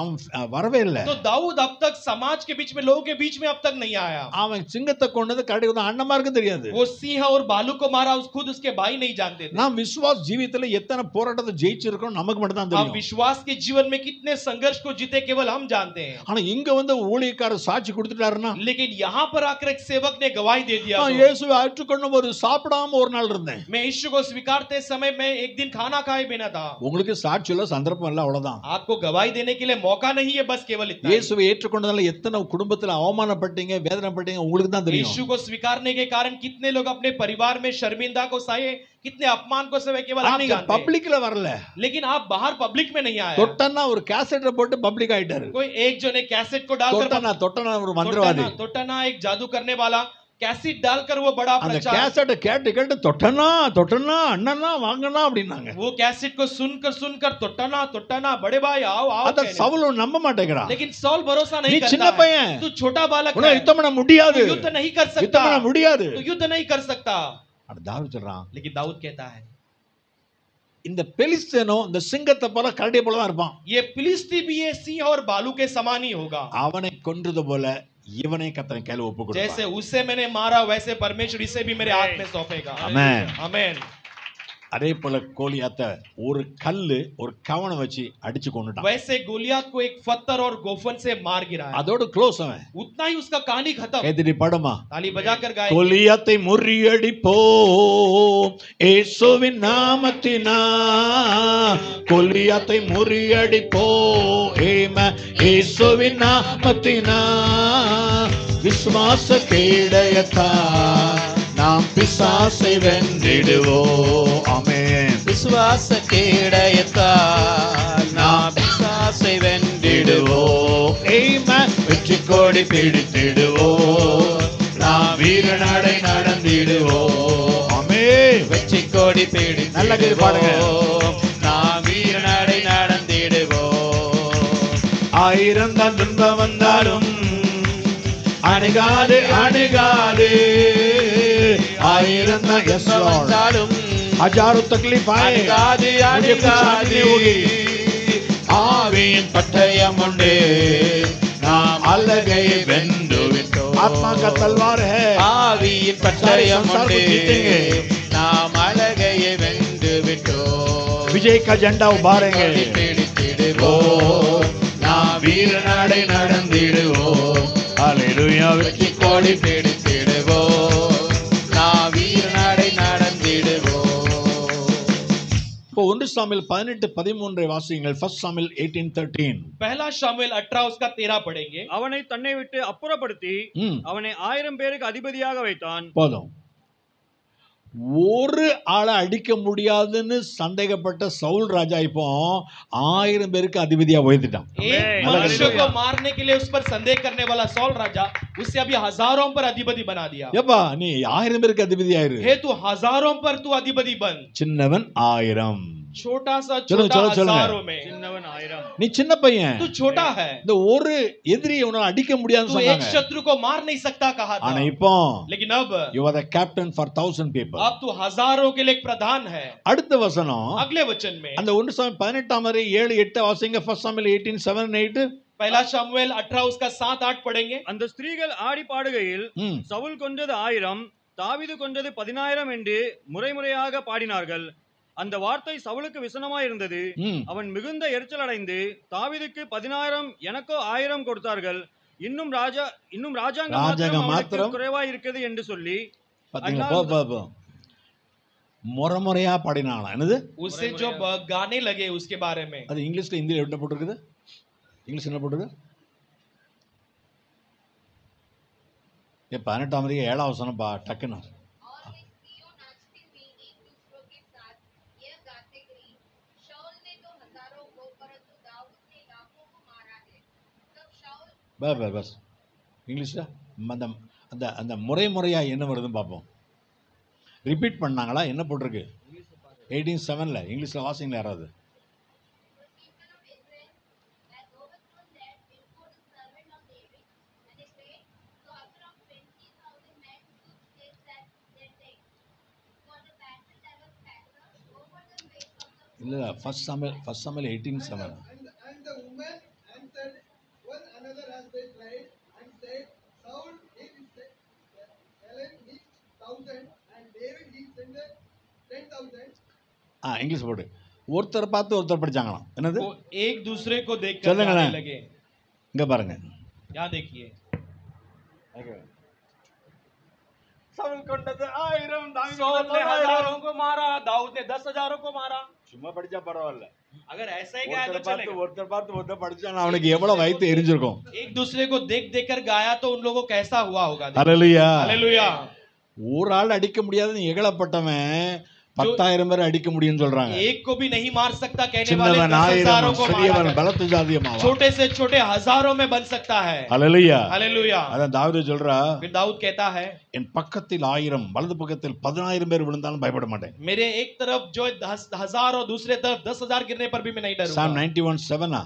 அவன் வரவே இல்லை. तो दाऊद अब तक समाज के बीच में, लोगों के बीच में अब तक नहीं आया। அவன் சிங்கத்தை கொண்டது கடைக்கு வந்து அண்ணமாருக்கும் தெரியாது. वो सिंह और भालू को मारा, खुद उसके भाई नहीं जानते थे। நாம் விசுவாச ஜீவியத்துல எத்தனை போராட்டத்தை ஜெயிச்சிருக்கோம் நமக்கு மட்டும் தான் हम தெரியும். विश्वास के जीवन में कितने संघर्ष को जीते केवल हम जानते हैं। ஆனா இங்க வந்து ஊழியக்காரர் சாட்சி கொடுத்துட்டாருன்னா, लेकिन यहाँ पर आकर एक सेवक ने गवाही दे दिया, நான் तो இயேசுவை ஏற்றுக்கொண்ட போது சாப்பிடாம ஒரு நாள் இருந்தேன். मैं यीशु को स्वीकारते समय मैं एक दिन खाना खाए बिना था। உங்களுக்கு சாட்சி இல்ல, சந்தர்ப்பம் இல்ல, அவ்வளவுதான். आपको गवाही देने के लिए मौका नहीं है, बस केवल इतना ही। இயேசுவை ஏற்றுக்கொண்டதால எத்தனை குடும்பத்துல அவமானப்பட்டீங்க, வேதனைப்பட்டீங்க உங்களுக்கு தான் தெரியும். यीशु को स्वीकारने के कारण कितने लोग अपने परिवार में शर्मिंदा को सहे, कितने अपमान को सहे, केवल आप नहीं நீங்க जानते। பப்ளிக்ல வரல, लेकिन आप बाहर पब्लिक में नहीं आए। தொட்டனா ஒரு கேசட்டை போட்டு பப்ளிக் ஆயிட்டாரு. कोई एक जो ने कैसेट को डालकर, தொட்டனா ஒரு மந்திரவாதி, तोटना एक जादू करने वाला, कैसेट डालकर वो बड़ा அந்த प्रचार, கேசட்டை கேட்டு தொட்டனா அண்ணனா வாங்கனா அப்படினாங்க. वो कैसेट को सुनकर तोटना बड़े भाई आओ आओ அத कहने। சவுல் நம்ப மாட்டேங்கிறான். लेकिन सॉल भरोसा நீ नहीं சின்ன करता है। பையன், तू छोटा बालक உன்னை है, யுத்தம் பண்ண முடியாது, तू युद्ध नहीं कर யுத்தம் सकता, பண்ண முடியாது. तू युद्ध नहीं कर सकता। அட தாவீது சொல்றான், लेकिन दाऊद कहता है, இந்த பெலிஸ்தேனோ இந்த சிங்கத்தை போல கரடியை போல தான் இருப்பான். ये फिलिस्ती भी ये सिंह और बालू के समान ही होगा। அவனை கொன்றது போல இவனை கர்த்தர் கையில ஒப்பு கொடுப்பார். जैसे उसे मैंने मारा, वैसे परमेश्वर इसे भी मेरे हाथ में सौंपेगा। ஆமென். आमेन। அதே போல கோலியாத்த ஒரு கல்லு ஒரு கவனை வச்சு அடிச்சு கொன்னுட்டான். वैसे गोलियत को एक पत्थर और गोफन से मार गिराया। அதோட க்ளோஸ் அவன். उतना ही उसका कहानी खत्म। கைதட்டி பாடுமா, ताली बजाकर गाए, கோலியாத்தை முறியடிப்போம் இயேசுவின் நாமத்தினால், கோலியாத்தை முறியடிப்போம் இயேசுவின் நாமத்தினால், விசுவாச கேடயத்தால் நாம் பிசாசை வென்றிடுவோம். ஆமென். விசுவாச கேடயத்தால் நாம் பிசாசை வென்றிடுவோம். ஆமென். வெற்றி கொடி பிடித்திடுவோம், நாம் வீரநடை நடந்திடுவோம். ஆமென். வெற்றி கொடி நல்ல கீது பாடுங்க. பிடித்திடுவோம், நாம் வீரநடை நடந்திடுவோம். 1000 தான் துன்பம் வந்தாலும் அணுகாது 1000 தான் yes Lord. வந்தாலும் हजारों तकलीफ आए, அணுகாது मुझे कुछ हानि नहीं होगी. ஆவியின் பட்டயம் உண்டு, நாம் அலகையை வென்று விட்டோம். आत्मा का तलवार है, ஆவியின் பட்டயம் संसार को உண்டு, जीतेंगे. நாம் அலகையை வென்று விட்டோம். विजय का झंडा उभारेंगे. கொடி பிடித்திடுவோம், நாம் வீரநடை நடந்திடுவோம். हालेलुया. வெற்றி கொடி பிடித்திடுவோம், நாம் வீரநடை நடந்திடுவோம். இப்போ 1 சாமுவேல் 18:13 வாசியுங்கள். 1 சாமுவேல் 18:13. पहला शामुएल 18 उसका 13 पढ़ेंगे। அவனை தன்னை விட்டு அப்புறப்படுத்தி அவனை 1000 பேருக்கு அதிபதியாக வைத்தான். போதும். ஒரு ஆளை அடிக்க முடியாதுன்னு சந்தேகப்பட்ட சவுல் ராஜா இப்போ 1000 பேருக்கு அதிபதியா உயர்த்திட்டான். एक मनुष्य को मारने के लिए उस पर संदेह करने वाला सॉल राजा उसे अभी हजारों पर अधिपति बना दिया। ஏப்பா நீ 1000 பேருக்கு அதிபதி ஆயிரு. हे तू हजारों पर तू अधिपति बन। சின்னவன் 1000. छोटा सा चलो, छोटा चलो, हजारों में, சின்னவன் 1000. நீ சின்ன பையன். तू छोटा है, இந்த ஒரு எதிரியை உன்னால அடிக்க முடியாதுன்னு तू एक சொன்னாங்க. शत्रु को मार नहीं सकता कहा था। ஆனா இப்போ लेकिन अब you are the captain for 1000 people. अब तू हजारों के लिए एक प्रधान है। அடுத்த வசனம் अगले वचन में அந்த 1 சாமுவேல் 18 7-8 வாசிங்க. 1 சாமுவேல் 18:7-8. पहला शामुएल 18 उसका 7-8 पढ़ेंगे। அந்த ஸ்திரீகள் ஆடி பாடுகையில் சவுல் கொன்றது 1000, தாவீது கொன்றது 10000 என்று முறைமுறையாக பாடினார்கள். அந்த வார்த்தை சவுலுக்கு விசனமாயிருந்தது. அவன் மிகுந்த எரிச்சல் அடைந்து தாவீதுக்கு 10000 எனக்கோ 1000 கொடுத்தார்கள், இன்னும் ராஜாங்கம் மாத்திரம் குறைவாய் இருக்கிறது என்று சொல்லி முறைமுறையா பாடினானா? என்னது? उससे जो गाने लगे उसके बारे में। அது இங்கிலீஷ்ல ஹிந்தில என்ன போட்டுருக்குது? இங்கிலீஷ் என்ன போட்டுருக்கு? 18 7 வசனம் பா டக்குன்னு. பஸ் இங்கிலீஷில் அந்த அந்த அந்த முறையாக என்ன வருதுன்னு பார்ப்போம். ரிப்பீட் பண்ணாங்களா? என்ன போட்டிருக்கு? 18:7 இங்கிலீஷில் வாசிங்களா யாராவது? இல்லை, ஃபர்ஸ்ட் சமையல் 18:7. And the woman answered one another as they cried and said, Saul did Helen his 1,000 and David he sent 10,000. English போட்டு ஒருத்தர் பார்த்து ஒருத்தர் படிச்சாங்களாம். என்னது? वो एक दूसरे को देखकर चलेंगे गाने ना? लगे। இங்கே பாருங்க. यहाँ देखिए, சவுல் கொண்டது 1000 सौल ने हजारों को मारा, दाऊद ने 10,000 को मारा। சும்மா படிச்சா பரவாயில்ல. अगर ऐसा ही गाया तो चलेगा। ஒருத்தர் பார்த்து ஒருத்தர் படிச்சானா அவனுக்கு எவ்வளவு வயித்து எரிஞ்சிருக்கும். एक दूसरे को देख देख कर गाया तो उन लोगों को कैसा हुआ होगा। ஹல்லேலூயா. हालेलुया। ஒரு ஆள் அடிக்க முடியாதுன்னு எகலப்பட்டவன் 10,000 பேர் அடிக்க முடியும்னு சொல்றாங்க. एक को भी नहीं मार सकता कहने वाले சின்னவன் 10,000 ஆயிரம், को சிறியவன் मारा। பலத்து ஜாதியமாவான். छोटे से छोटे हजारों में बन सकता है। ஹல்லேலூயா. हालेलुया। அதான் தாவீது சொல்றா, फिर दाऊद कहता है, என் பக்கத்தில் 1000 வலது பக்கத்தில் 10,000 பேர் விழுந்தாலும் பயப்பட மாட்டேன். मेरे एक तरफ जो 10,000 और दूसरे तरफ 10,000 गिरने पर भी मैं नहीं डरूंगा। Psalm 91:7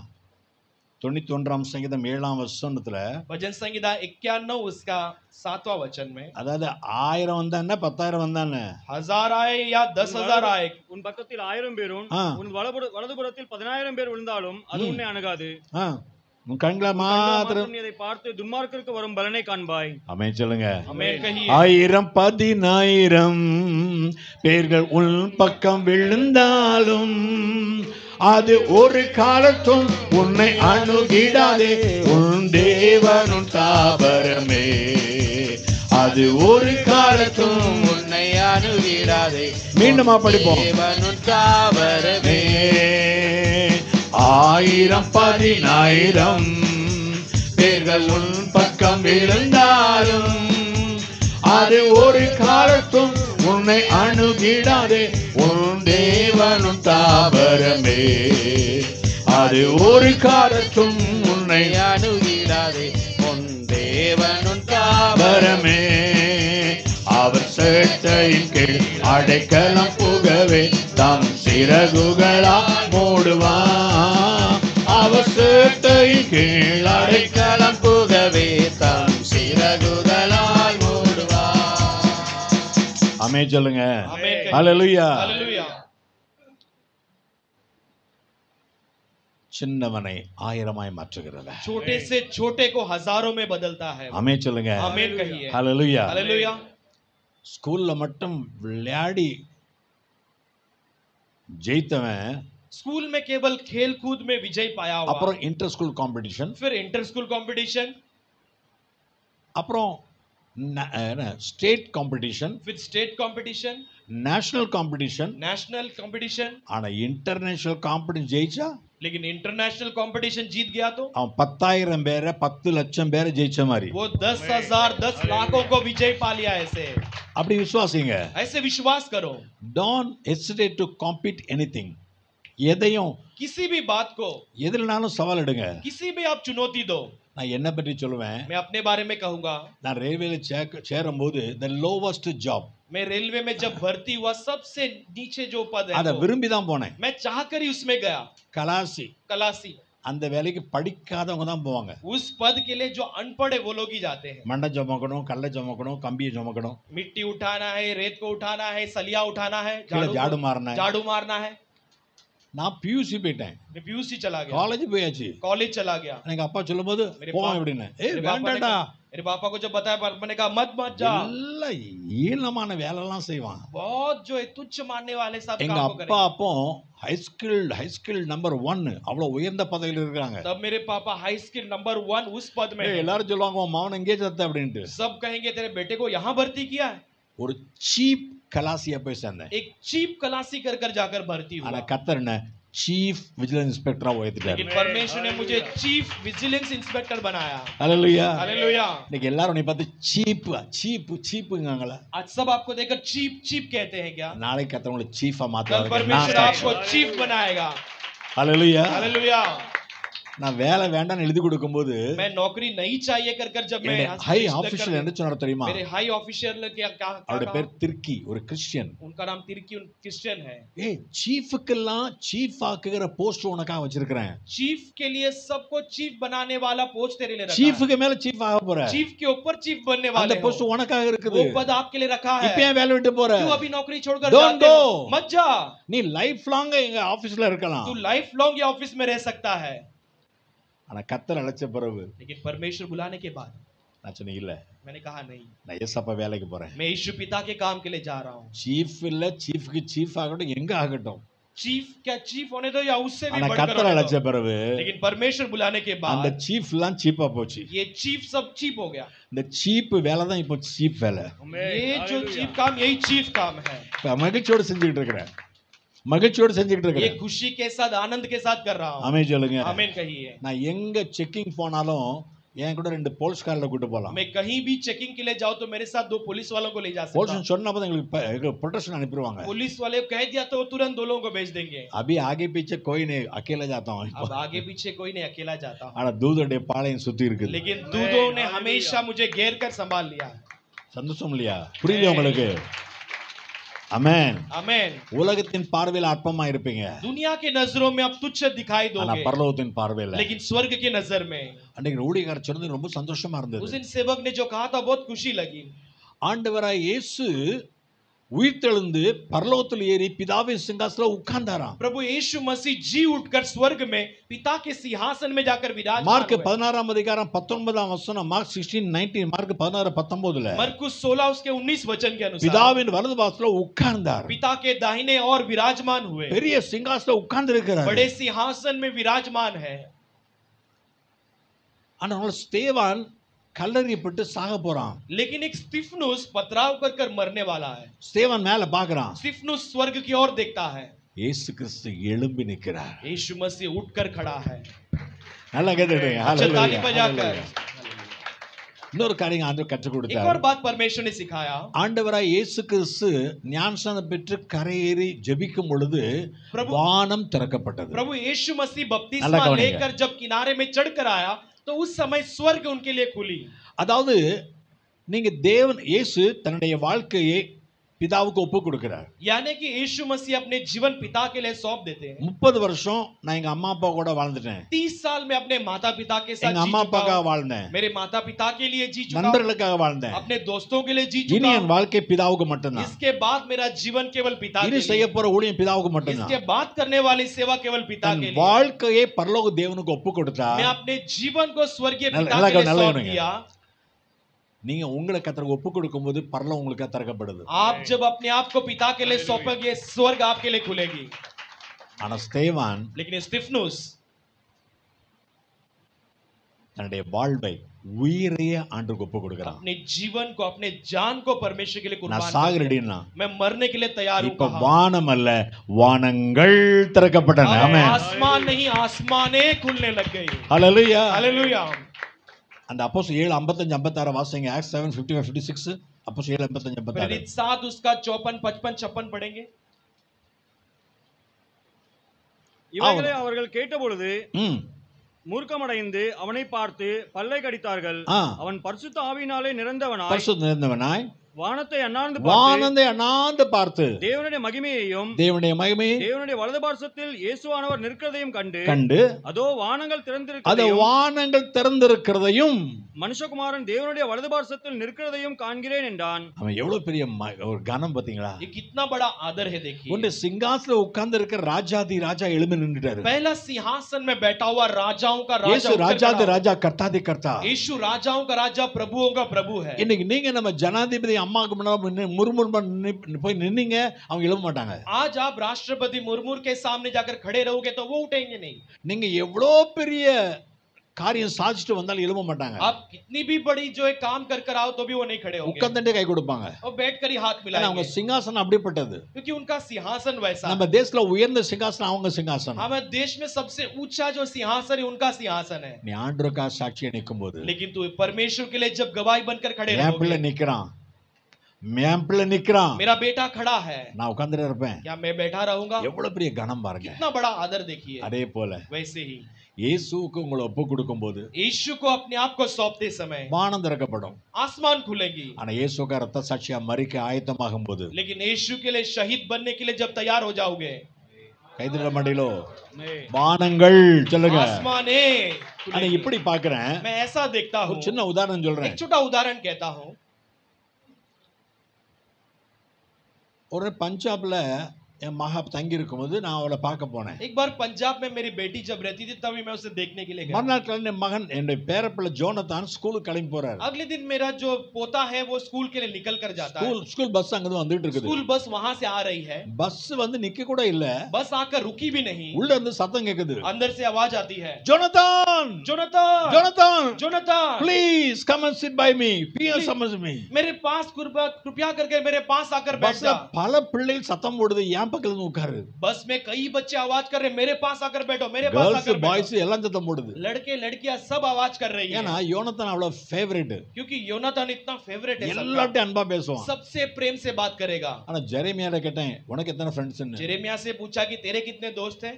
91 சங்கீதம் 7 வசனத்துல, भजन संहिता 51 उसका 7वां वचन में, அதாவது 1000 வந்தானே 10,000 வந்தானே 1000 आए या 10,000 आए, உன் பக்கத்தில் 1000 பேரும் ஆ. உன் வலதுபுறத்தில் 10,000 பேர் விழுந்தாலும் அது உன்னை அணுகாது. உன் கண்களை மாத்திரம் நீ அதை பார்த்து துன்மார்க்கருக்கு வரும் பலனை காண்பாய். அமேன் சொல்லுங்க. आमीन कहिए। 1000 10,000 பேர்கள் உன் பக்கம் விழுந்தாலும் அது ஒரு காலத்தும் உன்னை அணுகிடாதே. உன் தேவனும் தாபரமே, அது ஒரு காலத்தும் உன்னை அணுகிடாதே. மீண்டுமா படிப்போம். தேவனும் தாவரமே. 1000 10,000 பேர்கள் உன் பக்கம் விழுந்தாலும் அது ஒரு காலத்தும் உன்னை அணுகிடாதே. உன் தேவனும் தாபரமே, அது ஒரு காலத்தும் உன்னை அணுகிடாதே. உன் தேவனும் தாபரமே. அவர் சேட்டையின் கீழ் அடைக்கலம் புகவே தம் சிறகுகளா மூடுவான். அவர் சேட்டையின் கீழ் அடைக்கலம் புகவே தம் சிறகுகளால் மூடுவார். அமே சொல்லுங்க. आमीन कहिए। ஹல்லேலூயா. हालेलुया। சின்னவனை 1000 மாற்றுகிறவர். छोटे से छोटे को हजारों में बदलता है। அமே சொல்லுங்க. आमीन कहिए। ஹல்லேலூயா. हालेलुया। ஸ்கூல்ல மட்டும் விளையாடி ஜெயித்தவன் स्कूल में केवल खेल कूद में विजय पाया हुआ, அப்புறம் இன்டர் ஸ்கூல் காம்படிஷன், फिर इंटर स्कूल कंपटीशन, அப்புறம் ஸ்டேட் காம்படிஷன், फिर state competition, national competition. National competition. ஆனா இன்டர்நேஷனல் காம்படிஷன் ஜெயிச்சா लेकिन इंटरनेशनल कंपटीशन जीत गया तो அவன் 10,000 பேரை 10 லட்சம் பேரை ஜெயிச்ச மாதிரி. वो 10,000 10 लाखों को विजय पा लिया। அப்படி விசுவாசிங்க. ऐसे विश्वास करो। Don't hesitate to compete anything. எதையும் किसी भी बात को, எதுலனாலும் சவால் எடுங்க. किसी भी आप चुनौती दो। நான் என்ன பற்றி சொல்லுவேன், मैं अपने बारे में कहूंगा, நான் ரயில்வேல சேரும்போது the lowest job मैं रेलवे में जब भर्ती हुआ सबसे नीचे जो पद है அதை वो, விரும்பி தான் போனேன். मैं चाहकर ही उसमें गया। கலாசி कलासी, அந்த வேலைக்கு படிக்காதவங்க தான் போவாங்க. उस पद के लिए जो अनपढ़ है वो लोग ही जाते हैं। மண்டை ஜமக்கணும், கல்லை ஜமக்கணும், கம்பியை ஜமக்கணும், मिट्टी उठाना है, रेत को उठाना है, सलिया उठाना है, கீழே ஜாடு மாறினேன். झाड़ू मारना है। நான் பியூசி போயிட்டேன், मैं पीयूसी चला गया, காலேஜ் போயாச்சு. कॉलेज चला गया। எங்க அப்பா சொல்லும்போது मेरे போவேன் पापा- அப்படின்னு. मेरे पापा ने வேண்டாடா, कहा- मेरे पापा को जब बताया, पापा ने कहा मत मत जा। எல்லாம் ஈனமான வேலைலாம் செய்வான். बहुत जो है तुच्छ मानने वाले सब எங்க काम को அப்பா करेंगे। அப்போ ஹை ஸ்கில் நம்பர் 1 அவ்வளவு உயர்ந்த பதவியில் இருக்காங்க. तब मेरे पापा हाई स्किल नंबर 1 उस पद में है। எல்லாரும் சொல்லுவாங்க உன் மகன் எங்கே சத்த அப்படின்ட்டு. सब कहेंगे तेरे बेटे को यहाँ भर्ती किया है। ஒரு சீப் கலாசியா போய் சேர்ந்தேன். एक चीप कलासी कर कर जाकर भर्ती ஆனா हुआ। கத்தர் என்ன சீஃப் விஜிலன்ஸ் இன்ஸ்பெக்டரா உயர்த்திட்டாரு. लेकिन परमेश्वर ने मुझे चीफ विजिलेंस इंस्पेक्टर बनाया। ஹல்லேலூயா. हालेलुया। இன்னைக்கு எல்லாரும் நீ பார்த்து சீப்புங்கங்களா. आज सब आपको देखकर चीप चीप कहते हैं क्या? நாளைக்கு கத்தர் உங்களை சீஃபா कल மாத்துவாரு. परमेश्वर आपको चीफ बनाएगा। ஹல்லேலூயா. हालेलुया। நான் வேலை வேண்டாம்னு எழுதி கொடுக்கும்போது मैं नौकरी नहीं चाहिए कर कर जब मैं यहाँ से ஹை रिश्ता ஆபீஷியல் कर- என்ன சொன்னார் தெரியுமா? मेरे हाई ऑफिशियल ने क्या क्या क्या அவருடைய कहा? பேர் திர்க்கி, ஒரு கிறிஸ்டியன். उनका नाम तिर्की क्रिश्चियन है। ஏய், சீஃபுக்கெல்லாம் சீஃப் ஆக்குகிற போஸ்ட் உனக்காக வச்சிருக்கிறேன். चीफ के लिए सबको चीफ बनाने वाला पोस्ट तेरे लिए रखा है। சீஃபுக்கு மேல சீஃப் ஆக போற. चीफ के ऊपर चीफ बनने அந்த वाले போஸ்ட் हो। உனக்காக இருக்குது. वो पद आपके लिए रखा है। இப்ப ஏன் வேலை விட்டு போற? क्यों अभी नौकरी छोड़कर Don't जाते हो? go. मत जा। நீ லைஃப் லாங் எங்க ஆபீஸ்ல இருக்கலாம். तू लाइफ लॉन्ग ये ऑफिस में रह सकता है। ஆனா கர்த்தர் அழைச்ச பிறகு लेकिन परमेश्वर बुलाने के बाद நான் சொன்னேன் இல்ல, मैंने कहा नहीं, நான் ஏசப்பா வேலைக்கு போறேன். मैं यीशु पिता के काम के लिए जा रहा हूँ। சீஃப் இல்ல, சீஃப்க்கு சீஃப் ஆகட்டும், எங்க ஆகட்டும். चीफ क्या चीफ होने दो या उससे भी ஆனா बढ़कर கர்த்தர் होने அழைச்ச दो। பிறகு लेकिन परमेश्वर बुलाने के அந்த बाद சீஃப் எல்லாம் சீப்பா போச்சு. ये चीफ सब चीप हो गया। இந்த சீப் வேலை தான் இப்போ சீப் வேலை. ये जो चीफ काम यही चीफ काम है। இப்ப மகிழ்ச்சியோடு செஞ்சுக்கிட்டு இருக்கிறேன், மகிழ்ச்சியோடு செஞ்சுக்கிட்டு ये இருக்கிறேன். खुशी के साथ आनंद के साथ कर रहा हूँ। ஆமென் சொல்லுங்க. आमीन कहिए। நான் எங்க செக்கிங் போனாலும் என் கூட 2 போலீஸ்காரரை கூட்டு போலாம். मैं कहीं भी चेकिंग के लिए जाऊँ तो मेरे साथ 2 पुलिस वालों को ले जा सकता हूँ। போலீஸ் சொன்னப்ப எங்களுக்கு ப்ரொடெக்ஷன் அனுப்பிடுவாங்க. पुलिस वाले को कह दिया तो वो तुरंत 2 लोगों को भेज देंगे। अभी आगे पीछे कोई नहीं, अकेला जाता हूँ. अब आगे पीछे कोई नहीं, अकेला जाता हूँ। ஆனா தூதருடைய பாளையம் சுத்தி இருக்குது. लेकिन दूधों ने हमेशा मुझे घेर कर संभाल लिया। சந்தோஷம் இல்லையா? புரியலையா உங்களுக்கு? ஆமென். आमीन। உலகத்தின் பார்வையில் அற்பமா இருப்பீங்க, दुनिया के नजरों में आप तुच्छ दिखाई ஆனா दोगे, பரலோகத்தின் பார்வையில். लेकिन स्वर्ग की नजर में। அன்னைக்கு ஊழியக்காரர் சொன்னது ரொம்ப சந்தோஷமா उस இருந்தது. दिन सेवक ने जो कहा था बहुत खुशी लगी। ஆண்டவராய் இயேசு உயிர்த்தெழுந்து பரலோகத்தில் ஏறி பிதாவின் சிங்காசனத்துல உட்கார்ந்தாராம். प्रभु यीशु मसीह जी उठकर स्वर्ग में पिता के सिंहासन में जाकर विराजमान மார்க் हुए। 16ஆம் அதிகாரம் 19ஆம் வசனம், மார்க் 16:19, மார்க் 16:19ல मरकुस 16 उसके 19 वचन के अनुसार பிதாவின் வலது பாசத்துல உட்கார்ந்தார். पिता के दाहिने और विराजमान हुए। பெரிய சிங்காசனத்துல உட்கார்ந்து இருக்கிறார். बड़े सिंहासन में विराजमान है। ஆனால் ஸ்தேவான் கல்லறியப்பட்டு சாக போறான். लेकिन एक स्तिफनुस पथराव कर कर मरने वाला है। ஸ்தேவான் மேல பாக்குறான். स्तिफनुस स्वर्ग की ओर देखता है। இயேசு கிறிஸ்து எழும்பி நிற்கிறார். यीशु मसीह उठकर खड़ा है। நல்லா கேட்டுடுங்க. अच्छा ताली ஹalleluya. बजाकर। இன்னொரு காரியம் ஆண்டவர் கற்றுக் एक और கொடுத்தார். बात परमेश्वर ने सिखाया। ஆண்டவராய் இயேசு கிறிஸ்து ஞானஸ்நானம் பெற்று கரையேறி ஜெபிக்கும் பொழுது प्रभु வானம் திறக்கப்பட்டது. प्रभु यीशु मसीह अल्लाह बपतिस्मा का बनेगा। लेकर जब किनारे में चढ़कर आया तो उस समय स्वर्ग उनके लिए खुली। அதாவது நீங்க தேவன் இயேசு தன்னுடைய வாழ்க்கையை பிதாவுக்கு ஒப்பு கொடுக்கிறார். यानी कि यीशु मसीह अपने जीवन पिता के लिए सौंप देते हैं। 30 வருஷம் நான் எங்க அம்மா அப்பா கூட வாழ்ந்துட்டேன். 30 साल में अपने माता पिता के साथ எங்க जी அம்மா चुका அப்பாக்காக हूं। வாழ்ந்தேன், मेरे माता पिता के लिए जी चुका हूं। நண்பர்களுக்காக வாழ்ந்தேன். अपने दोस्तों के लिए जी இனி चुका என் हूं। வாழ்க்கை பிதாவுக்கு மட்டும்தான். इसके बाद मेरा जीवन केवल पिता के இனி लिए। செய்ய போற ஊழியம் பிதாவுக்கு மட்டும்தான். इसके बाद करने वाली सेवा केवल पिता தன் के लिए। வாழ்க்கையை பரலோக தேவனுக்கு ஒப்பு கொடுத்தா मैं अपने जीवन को स्वर्गीय नल- पिता नल्ला के लिए नल्ला सौंप करेंगे। दिया। நீங்க உங்களை கர்த்தருக்கு ஒப்பு கொடுக்கும்போது பரலோகம் உங்களுக்கு திறக்கப்படுது. आप जब अपने आप को पिता के लिए सौंपोगे स्वर्ग आपके लिए खुलेगी। ஆனா ஸ்தேவான் लेकिन स्तिफनुस தன்னுடைய வாழ்வை உயிரையே ஆண்டுக்கு ஒப்பு கொடுக்கிறான். अपने जीवन को अपने जान को परमेश्वर के लिए நான் कुर्बान कर சாகரடினா दिया। मैं मरने के लिए तैयार हूं இப்ப कहा। வானம் அல்ல, வானங்கள் திறக்கப்பட்டன. अब ஆமென். आसमान नहीं आसमाने खुलने लग गई। ஹalleluya. हालेलुया। அந்த அப்போஸ்தலர் 7:55-56 வாசிங்க. ஆக்ட்ஸ் 7:55-56, அப்போஸ்தலர் 7:55-56. प्रेरित 7 उसका 54 55 56 पढ़ेंगे। இவைகளை அவர்கள் கேட்டபொழுது ம். மூர்க்கமடைந்து அவனை பார்த்து பல்லை கடித்தார்கள். ஆ. அவன் பரிசுத்த ஆவியினாலே நிறந்தவனாய் பரிசுத்த நிறைந்தவனாய் வானத்தை அண்ணாந்து பார்த்து வானத்தை அண்ணாந்து பார்த்து தேவனுடைய மகிமையையும் தேவனுடைய மகிமையை தேவனுடைய வலது பார்சத்தில் இயேசுவானவர் நிற்கிறதையும் கண்டு கண்டு அதோ வானங்கள் அது திறந்திருக்கிறதையும் வானங்கள் திறந்திருக்கிறதையும் மனுஷகுமாரன் தேவனுடைய வலது பார்சத்தில் நிற்கிறதையும் காண்கிறேன் என்றான். அவன் எவ்வளவு பெரிய ஒரு கனம் பாத்தீங்களா? ये कितना बड़ा आदर है देखिए। ஒன்று சிங்காசனத்துல உட்கார்ந்து இருக்கிற ராஜாதி ராஜா எழும்பி நின்றுட்டாரு. पहला सिंहासन में बैठा हुआ राजाओं का राजा இயேசு उठकर ராஜாதி खड़ा। ராஜா கர்த்தாதி கர்த்தா. यीशु राजाओं का राजा प्रभुओं का प्रभु है। இன்னைக்கு நீங்க நம்ம ஜனாதிபதி அம்மாவுக்கு முன்னாடி முறுமுறுமா போய் நின்னீங்க, அவங்க எழும்ப மாட்டாங்க. आज आप राष्ट्रपति मुर्मू के सामने जाकर खड़े रहोगे तो वो उठेंगे नहीं। நீங்க எவ்வளோ பெரிய காரியம் சாதிச்சுட்டு வந்தாலும் எழும்ப மாட்டாங்க. आप कितनी भी बड़ी जो है काम कर कर आओ तो भी वो नहीं खड़े होंगे। உட்கார்ந்துட்டே கை கொடுப்பாங்க. वो बैठकर ही हाथ ஏன்னா அவங்க मिलाएंगे சிங்காசனம் அப்படிப்பட்டது. क्योंकि उनका सिंहासन वैसा। நம்ம தேசத்துல உயர்ந்த சிங்காசனம் அவங்க சிங்காசனம். हमारे देश में सबसे ऊंचा जो सिंहासन है उनका सिंहासन है। நீ ஆண்டவருக்காக சாட்சியா நிற்கும் போது लेकिन तू परमेश्वर के लिए जब गवाही बनकर खड़े என் பிள்ளை रहोगे, நிக்கிறான், என் பிள்ளை நிக்கிறான், मेरा बेटा खड़ा है, நான் உட்கார்ந்துட்டே இருப்பேன். क्या मैं बैठा रहूंगा? எவ்வளவு பெரிய கனம் பாருங்க. कितना बड़ा आदर देखिए। அதே போல वैसे ही இயேசுவுக்கு உங்களை ஒப்பு கொடுக்கும்போது यीशु को अपने आप को सौंपते समय வானம் திறக்கப்படும். आसमान खुलेगी, ஆனா இயேசுக்கு ரத்த சாட்சியா மரிக்க ஆயத்தமாகும் போது लेकिन यीशु के लिए शहीद बनने के लिए जब तैयार हो जाओगे, கைதில மண்டிலோ வானங்கள் சொல்லுங்க. आसमाने ஆனா खुलेगी। இப்படி பாக்குறேன். मैं ऐसा देखता हूँ, ஒரு சின்ன உதாரணம் சொல்றேன். एक छोटा उदाहरण कहता हूँ। ஒரு பஞ்சாப்ல என் மகா தங்கி இருக்கும்போது நான் அவளை பார்க்க போனேன். एक बार पंजाब में मेरी बेटी जब रहती थी तभी मैं उसे देखने के लिए गया। மறுநாள் என் மகன் என்னுடைய பேரப்பிள்ளை ஜோனத்தான் ஸ்கூலுக்கு கிளம்பி போறாரு. अगले दिन मेरा जो पोता है वो स्कूल के लिए निकल कर जाता है। ஸ்கூல் பஸ் அங்க வந்துட்டு இருக்குது. स्कूल बस वहां से आ रही है, பஸ் வந்து நிக்க கூட இல்ல. बस आकर रुकी भी नहीं, உள்ள இருந்து சத்தம் கேக்குது. अंदर से आवाज आती है, Jonathan Jonathan Jonathan Jonathan please come and sit by me please come with me. मेरे पास कृपया करके मेरे पास आकर बैठ பஸ்ல जा। பல பிள்ளைகள் சத்தம் போடுது. என் பக்கத்துல வந்து உட்காரு. बस में कई बच्चे आवाज कर रहे, मेरे पास आकर बैठो, मेरे पास गर्ल्स आकर பாய்ஸ் बैठो। எல்லாம் சத்தம் போடுது. लड़के लड़कियां सब आवाज कर रही ஏன்னா है, யோனத்தான் அவ்வளவு ஃபேவரட். क्योंकि योनाथन इतना फेवरेट है सबका, எல்லார்ட்டையும் அன்பா பேசுவான். सबसे प्रेम से बात करेगा। ஆனா ஜெரேமியாட கேட்டேன் உனக்கு எத்தனை ஃப்ரெண்ட்ஸ்னு. जेरेमिया से पूछा कि तेरे कितने दोस्त हैं,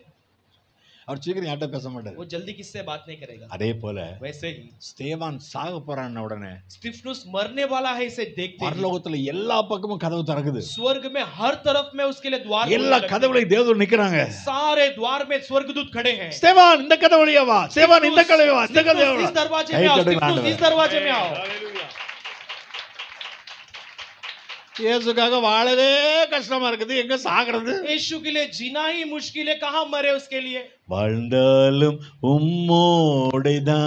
அவர் சீக்கிரம் யார்ட்ட பேச மாட்டாரு. वो जल्दी किससे बात नहीं करेगा। அதே போல वैसे ही ஸ்தேவான் சாக போறான்னு உடனே स्तिफनुस मरने वाला है, इसे देखते ही பரலோகத்துல எல்லா பக்கமும் கதவு திறக்குது. स्वर्ग में हर तरफ में उसके लिए द्वार எல்லா खोलने लगते கதவுலையும் தேவதூதர் நிக்கறாங்க. हैं। सारे द्वार में स्वर्गदूत खड़े हैं। ஸ்தேவான் இந்த கதவு வழியா வா, ஸ்தேவான் இந்த கதவு வா, இந்த கதவு स्तिफनुस வா. इस दरवाजे கை में आओ, தட்டுங்க स्तिफनुस इस दरवाजे में आओ। Hallelujah. இயேசுக்காக வாழவே கஷ்டமா இருக்குது. எங்க சாகிறது? यीशु के लिए जीना ही मुश्किल है, कहां मरे उसके लिए। வாழ்ந்தாலும் உம்மோடுதான்,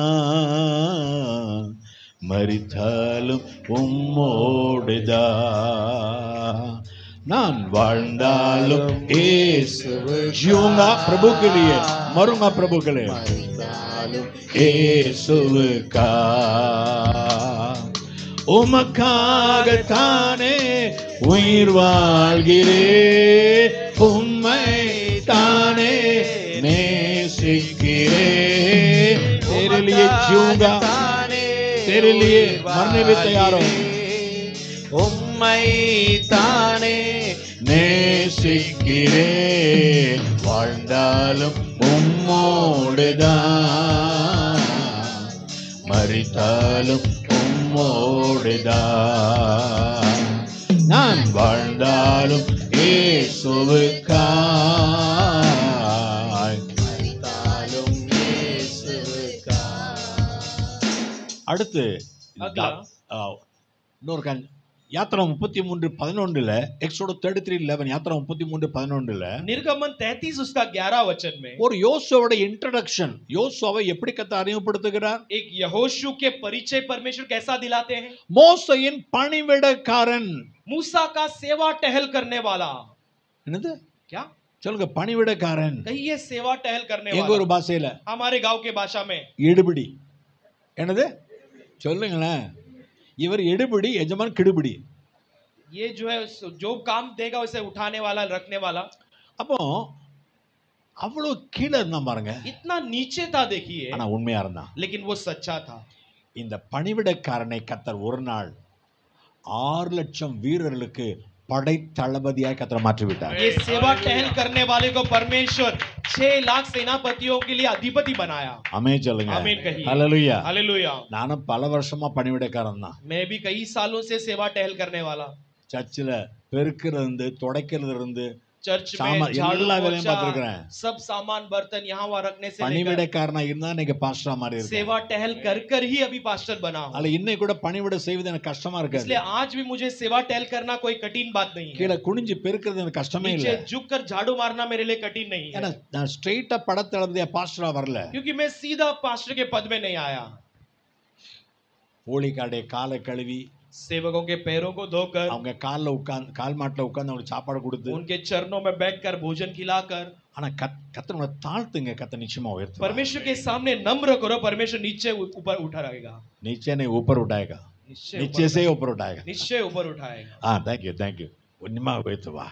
மரித்தாலும் உம்மோடுதான். நான் வாழ்ந்தாலும் जीऊंगा प्रभु के लिए, मरूंगा प्रभु के लिए, இயேசுவுக்கா உமக்காகத்தானே உயிர் வாழ்கிறேன், உம்மை தானே நேசிக்கிறேன். तेरे लिए जीऊंगा, तेरे लिए मरने भी तैयार हूं, உம்மை தானே நேசிக்கிறேன். வாழ்ந்தாலும் உம்மோடுதான், மரித்தாலும் உம்மோடுதான். நான் வாழ்ந்தாலும் இயேசுவுக்காய், மரித்தாலும் இயேசுவுக்காய். அடுத்து அகலா. இன்னொரு யாத்திரா 33:11 எக்ஸோடஸ் 33:11 யாத்திரா 33:11 निर्गमन 33 उसका 11 वचन में ஒரு யோசுவாவோட இன்ட்ரோடக்ஷன். யோசுவாவை எப்படி கர்த்தர் அறிமுகப்படுத்துகிறார்? एक यहोशू के परिचय परमेश्वर कैसा दिलाते हैं। மோசேயின் பணிவிடக்காரன். मूसा का सेवा टहल करने वाला। என்னது क्या சொல்லுங்க? பணிவிடக்காரன். कहिए सेवा टहल करने எங்க ஒரு वाला। பாஷையில हमारे गांव के भाषा में எடுபிடி. என்னது சொல்லுங்களேன்? இவர் எடுபிடி, எஜமான் கிடுபிடி. ये जो है जो काम देगा उसे उठाने वाला, रखने वाला। அப்போ அவ்வளவு கீழே இருந்தா பாருங்க. इतना नीचे था देखिए, ஆனா உண்மையா இருந்தான். लेकिन वो सच्चा था। இந்த பணிவிடக்காரனை கர்த்தர் ஒரு நாள் 6 லட்சம் வீரர்களுக்கு படை தளபதியாய் கர்த்தர் மாற்றி விட்டார். ये सेवा टहल करने वाले को परमेश्वर 6 लाख सेनापतियों के लिए अधिपति बनाया। ஆமென் சொல்லுங்க. आमीन कहिए। ஹalleluya. हालेलुया। நானும் பல வருஷமா பணிவிடக்காரன் தான். मैं भी कई सालों से सेवा टहल करने वाला। சர்ச்சில் பெருக்கிறது இருந்து துடைக்கிறது இருந்து चर्च में சாமான் झाड़ू எல்லா வேலையும் पोछा, பார்த்திருக்கிறேன். सब सामान बर्तन यहाँ वहाँ रखने से लेकर பணிவிடக்காரனா இருந்தா நீங்க பாஸ்டரா மாறி இருக்கு. सेवा टहल कर कर ही अभी पास्टर बना हूं। அல்ல இன்னைக்கு கூட பணிவிட செய்வது எனக்கு கஷ்டமா இருக்காது. इसलिए आज भी मुझे सेवा टहल करना कोई कठिन बात नहीं है। கீழே குனிஞ்சு பெருக்கிறது எனக்கு கஷ்டமே இல்ல. नीचे झुक कर झाड़ू मारना मेरे लिए कठिन नहीं है, ஏன்னா நான் ஸ்ட்ரெயிட்டா படை தளபதியா பாஸ்டரா வரல. क्योंकि मैं सीधा पास्टर के पद में नहीं आया। ஊழியக்காரடைய காலை கழுவி सेवकों के पैरों को धोकर, அவங்க கால்ல உட்கார்ந்து கால் மாட்டுல உட்கார்ந்து அவங்களுக்கு சாப்பாடு கொடுத்து, उनके चरणों में बैठकर भोजन खिलाकर, ஆனா கர்த்தரை தாழ்த்துங்க. கர்த்தர் நிச்சயமா உயர்த்துவார். परमेश्वर के सामने नम्र करो, परमेश्वर नीचे ऊपर उठा रहेगा। नीचे नहीं ऊपर उठाएगा, नीचे से ऊपर उठाएगा. निश्चय ऊपर उठाएगा। தேங்க்யூ உண்மையா உயர்த்துவா.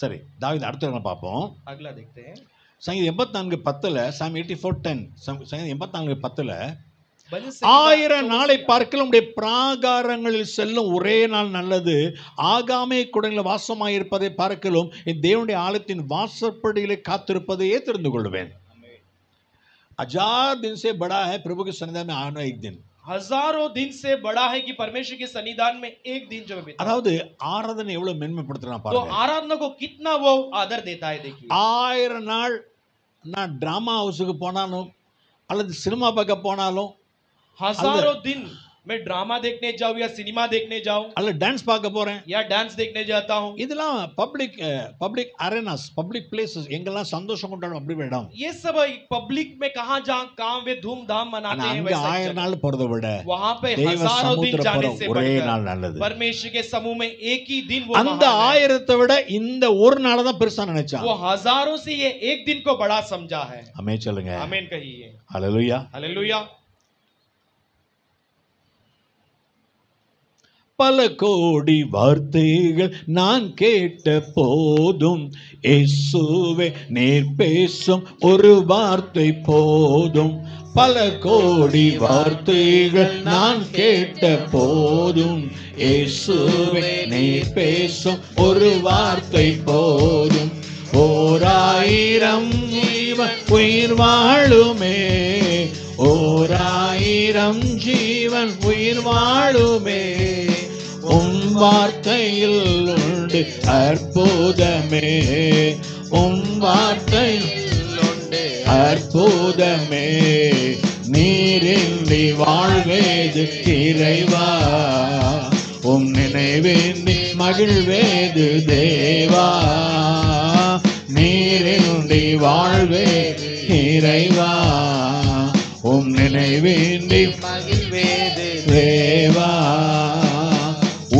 சரி, தாவீது அடுத்த பார்ப்போம். अगला देखते हैं। சங்கீதம் 84:10 சாம் 84:10 சங்கீதம் 84:10 भजन 1000 संहिता நாளை பார்க்கலும் உடைய பிராகாரங்களில் செல்லும் ஒரே நாள் நல்லது. ஆகாமே குடங்களில் வாசமாயிருப்பதை பார்க்கலும் என் தேவனுடைய ஆலயத்தின் வாசற்படியிலே காத்திருப்பதையே தெரிந்து கொள்வேன். हजार दिन से बड़ा है प्रभु के सन्निधान में आना एक दिन. हजारों दिन से बड़ा है कि परमेश्वर के सन्निधान में एक दिन जो मैं बिताऊं। அதாவது ஆராதனை எவ்வளவு மென்மைப்படுத்துறான் तो பாருங்க. आराधना को कितना वो आदर देता है देखिए। 1000 நாள் நான் டிராமா ஹவுஸுக்கு போனாலும் அல்லது சினிமா பார்க்க போனாலும் हजारों दिन मैं ड्रामा देखने जाऊं या सिनेमा देखने जाऊं அல்லது டான்ஸ் பார்க்க போறேன், या डांस देखने जाता हूं, இதெல்லாம் பப்ளிக் அரேனாஸ், பப்ளிக் பிளேसेस, எங்கெல்லாம் சந்தோஷம் கொண்டாடும் அப்படி இடம். ये सब पब्लिक में कहां जहां काम वे धूमधाम मनाते ஆனா हैं அங்க वैसा 1000 நாள் போறதை விட वहां पे தேவ हजारों दिन சமுத்திர जाने போற से ஒரே बढ़कर நாள் நல்லது. परमेश्वर के समूह में एक ही दिन वो அந்த महान है। 1000த்தை விட இந்த ஒரு நாள் தான் பெருசா நினைச்சான். वो हजारों से ये एक दिन को बड़ा समझा है। ஆமென் சொல்லுங்க. आमीन कहिए। ஹalleluya. हालेलुया। பல கோடி வார்த்தைகள் நான் கேட்ட போதும் இயேசுவே நீர் பேசும் ஒரு வார்த்தை போதும். பல கோடி வார்த்தைகள் நான் கேட்ட போதும் இயேசுவே நீர் பேசும் ஒரு வார்த்தை போதும். 1000 ஜீவன் உயிர் வாழுமே, 1000 ஜீவன் உயிர் வாழுமே, உம் வார்த்தையில் உண்டு அற்புதமே, உம் வார்த்தையில் உண்டு அற்புதமே, நீரின்றி வாழ்வேது இறைவா, உம் நினைவேந்தி மகிழ்வேது தேவா, நீரின்றி வாழ்வேது இறைவா, உம் நினைவேந்தி மகிழ்வேது தேவா.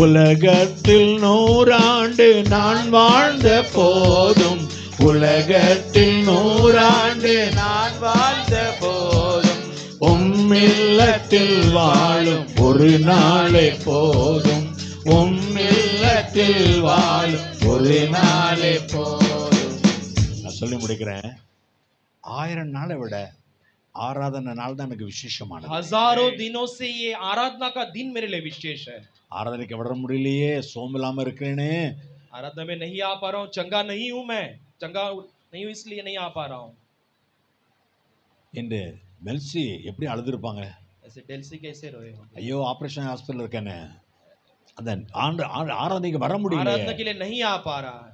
உலகத்தில் 100 ஆண்டு நான் வாழ்ந்த போதும், உலகத்தில் 100 ஆண்டு நான் வாழ்ந்த போதும், உம் இல்லத்தில் வாழும் ஒரு நாளே போதும், உம் இல்லத்தில் வாழும் ஒரு நாளே போதும். நான் சொல்லி முடிக்கிறேன். 1000 நாளை விட ஆராதனை நாள் தான் எனக்கு விசேஷமானது. हजारों दिनों से ये आराधना का दिन मेरे लिए विशेष है। ஆராதனைக்கு வர முடியலையே, சோமில்லாம இருக்கிறேனே, आराधना में नहीं आ पा रहा हूँ, चंगा नहीं हूं, मैं चंगा नहीं हूं इसलिए नहीं आ पा रहा हूँ। என்று மெல்சி எப்படி அழுதுருப்பாங்க. ऐसे डेल्सी कैसे रोए होंगे। ஐயோ ஆபரேஷன் ஹாஸ்பிட்டல் இருக்கேன்னு, அந்த ஆராதனைக்கு வர முடியல. आराधना के लिए नहीं आ पा रहा है।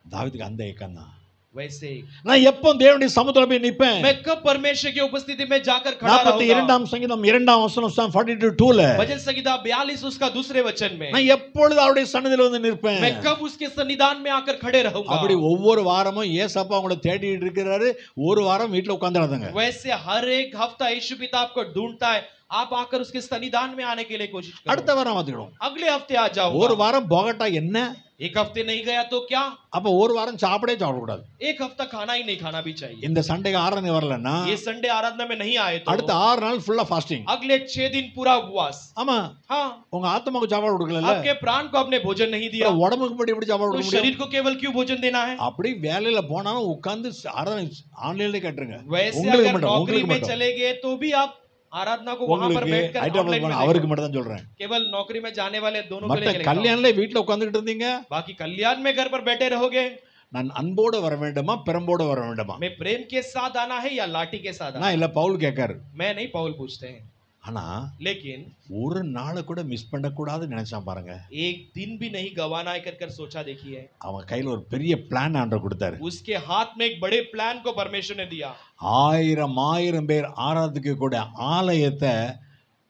தாவீதுக்கு அந்த ஏக்கம் தான். वैसे நான் எப்போ தேவனுடைய சமுத்திரத்துல போய் நிப்பேன். मैं कब परमेश्वर की उपस्थिति में जाकर खड़ा रहूंगा। 42ஆம் சங்கீதம் 2ஆம் வசனம் Psalm 42:2ல भजन संहिता 42 उसका दूसरे वचन में நான் எப்பொழுது அவருடைய சன்னதியில வந்து நிற்பேன். मैं कब उसके सन्निधान में आकर खड़े रहूंगा। அப்படி ஒவ்வொரு வாரமும் ஏசப்பா உங்களை தேடிட்டு இருக்கிறாரு. ஒரு வாரம் வீட்ல உட்கார்ந்துறாதங்க. वैसे हर एक हफ्ता यीशु पिता आपको ढूंढता है, आप आकर उसके सन्निधान में आने के लिए कोशिश करो। அடுத்த வாரம் வந்துடும். अगले हफ्ते आ जाओ। ஒரு வாரம் போகட்டா என்ன? एक हफ्ते नहीं गया तो क्या, அப்ப ஒரு வாரம் சாப்பிடவே சாப்பிடக்கூடாது. एक हफ्ता खाना ही नहीं खाना भी चाहिए। இந்த சண்டேக்கு ஆராதனை வரலன்னா ये संडे आराधना में नहीं आए तो அடுத்த 6 நாள் ஃபுல்லா ஃபாஸ்டிங். अगले 6 दिन पूरा उपवास। ஆமா, हाँ, உங்க ஆத்மாவுக்கு சாப்பாடு கொடுக்கல, आपके प्राण को आपने भोजन नहीं दिया, உடம்புக்கு மட்டும் எப்படி சாப்பாடு तो கொடுக்க முடியும்? शरीर को केवल क्यों भोजन देना है। அப்படி வேலையில போனாலும் உட்கார்ந்து ஆராதனை ஆன்லைன்ல கேட்டுருங்க. वैसे உங்களுக்கு अगर மட்டும், नौकरी உங்களுக்கு में மட்டும், चले गए तो भी आप आराधना को वहां पर உங்களுக்கு बैठकर ஹைதராபாத் ऑनलाइन போன में அவருக்கு देखो। மட்டும் தான் சொல்றேன். केवल नौकरी में जाने वाले दोनों के மத்த लिए लिखा हुआ। கல்யாணல வீட்ல உட்கார்ந்துட்டு இருந்தீங்க. बाकी कल्याण में घर पर बैठे रहोगे। நான் அன்போடு வர வேண்டுமா பெரம்போடு வர வேண்டுமா? मैं प्रेम के साथ आना है या लाठी के साथ आना நான் இல்ல பவுல் கேட்காரு. मैं नहीं, पौल पूछते हैं। ஆனா लेकिन ஒரு நாளை கூட மிஸ் பண்ண கூடாதுன்னு நினைச்சான் பாருங்க. एक दिन भी नहीं गवाना है कर सोचा देखिए। அவன் கையில ஒரு பெரிய பிளான் ஆண்டவர் கொடுத்தாரு. उसके हाथ में एक बड़े प्लान को परमेश्वर ने दिया। 1000 பேர் ஆராதிக்க கூட ஆலயத்தை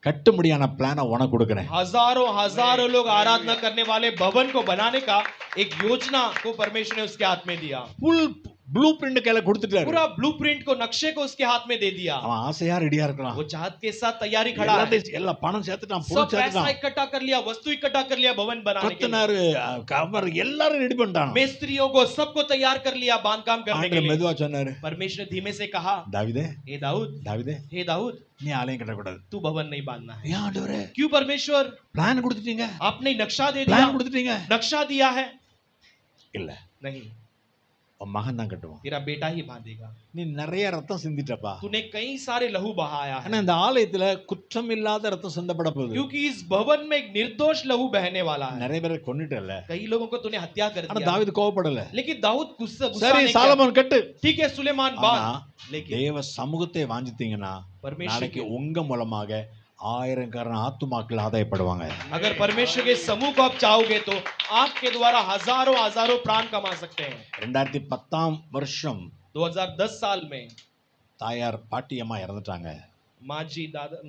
கட்டும்படியான பிளானை உனக்கு கொடுக்கிறேன். हजारों हजारों लोग आराधना करने वाले भवन को बनाने का एक योजना को परमेश्वर ने उसके हाथ में दिया। ஃபுல் ப்ளூ பிரிண்ட் கையில கொடுத்துட்டாரு. पूरा ब्लूप्रिंट को, नक्शे को उसके हाथ में दे दिया। அவன் ஆசையா ரெடியா இருக்கலாம். वो चाहत के साथ तैयारी खड़ा है। எல்லா பணம் சேர்த்துட்டான், सब பொருள் पैसा சேர்த்துட்டான், इकट्ठा कर लिया, वस्तु इकट्ठा कर लिया भवन बनाने के लिए। கத்தனாரு கவர் எல்லாரும் ரெடி பண்ணிட்டான். मिस्त्रियों को सबको तैयार कर लिया बांधकाम करने के ஆண்டவர் लिए। மெதுவா சொன்னாரு, परमेश्वर ने धीमे से कहा, தாவீதே हे दाऊद, தாவீதே हे दाऊद, நீ ஆலயம் கட்டக்கூடாது. तू भवन नहीं बांधना है। ஏன் ஆண்டவரே? क्यों परमेश्वर? பிளான் கொடுத்துட்டீங்க, आपने नक्शा दे दिया, பிளான் கொடுத்துட்டீங்க. नक्शा दिया है। இல்ல, नहीं, உன் மகன் தான் கட்டுவான். तेरा बेटा ही बांधेगा। நீ நிறைய ரத்தம் சிந்திட்டப்பா. तूने कई सारे लहू बहाया है, ஆனா இந்த ஆலயத்துல குற்றம் இல்லாத ரத்தம் சிந்தப்பட போகுது. क्योंकि इस भवन में एक निर्दोष लहू बहने वाला है। நிறைய பேரை கொன்னுட்டல. कई लोगों को तूने हत्या कर ஆனா दिया, தாவீது கோவப்படல. लेकिन दाऊद गुस्सा சரி नहीं किया। சாலமோன் கட்டு. ठीक है सुलेमान ஆனா बांध, लेकिन தேவ சமூகத்தை வாஞ்சித்தீங்கன்னா परमेश्वर நாளைக்கு के, உங்க மூலமாக ஆயிரக்காரன் ஆத்துமாக்கள் ஆதாயப்படுவாங்க. अगर परमेश्वर के समूह को आप चाहोगे तो आपके द्वारा हजारों हजारों प्राण कमा सकते हैं। 2010 வருஷம் 2010 साल में தாயார் பாட்டியம்மா இறந்துட்டாங்க. माँ जी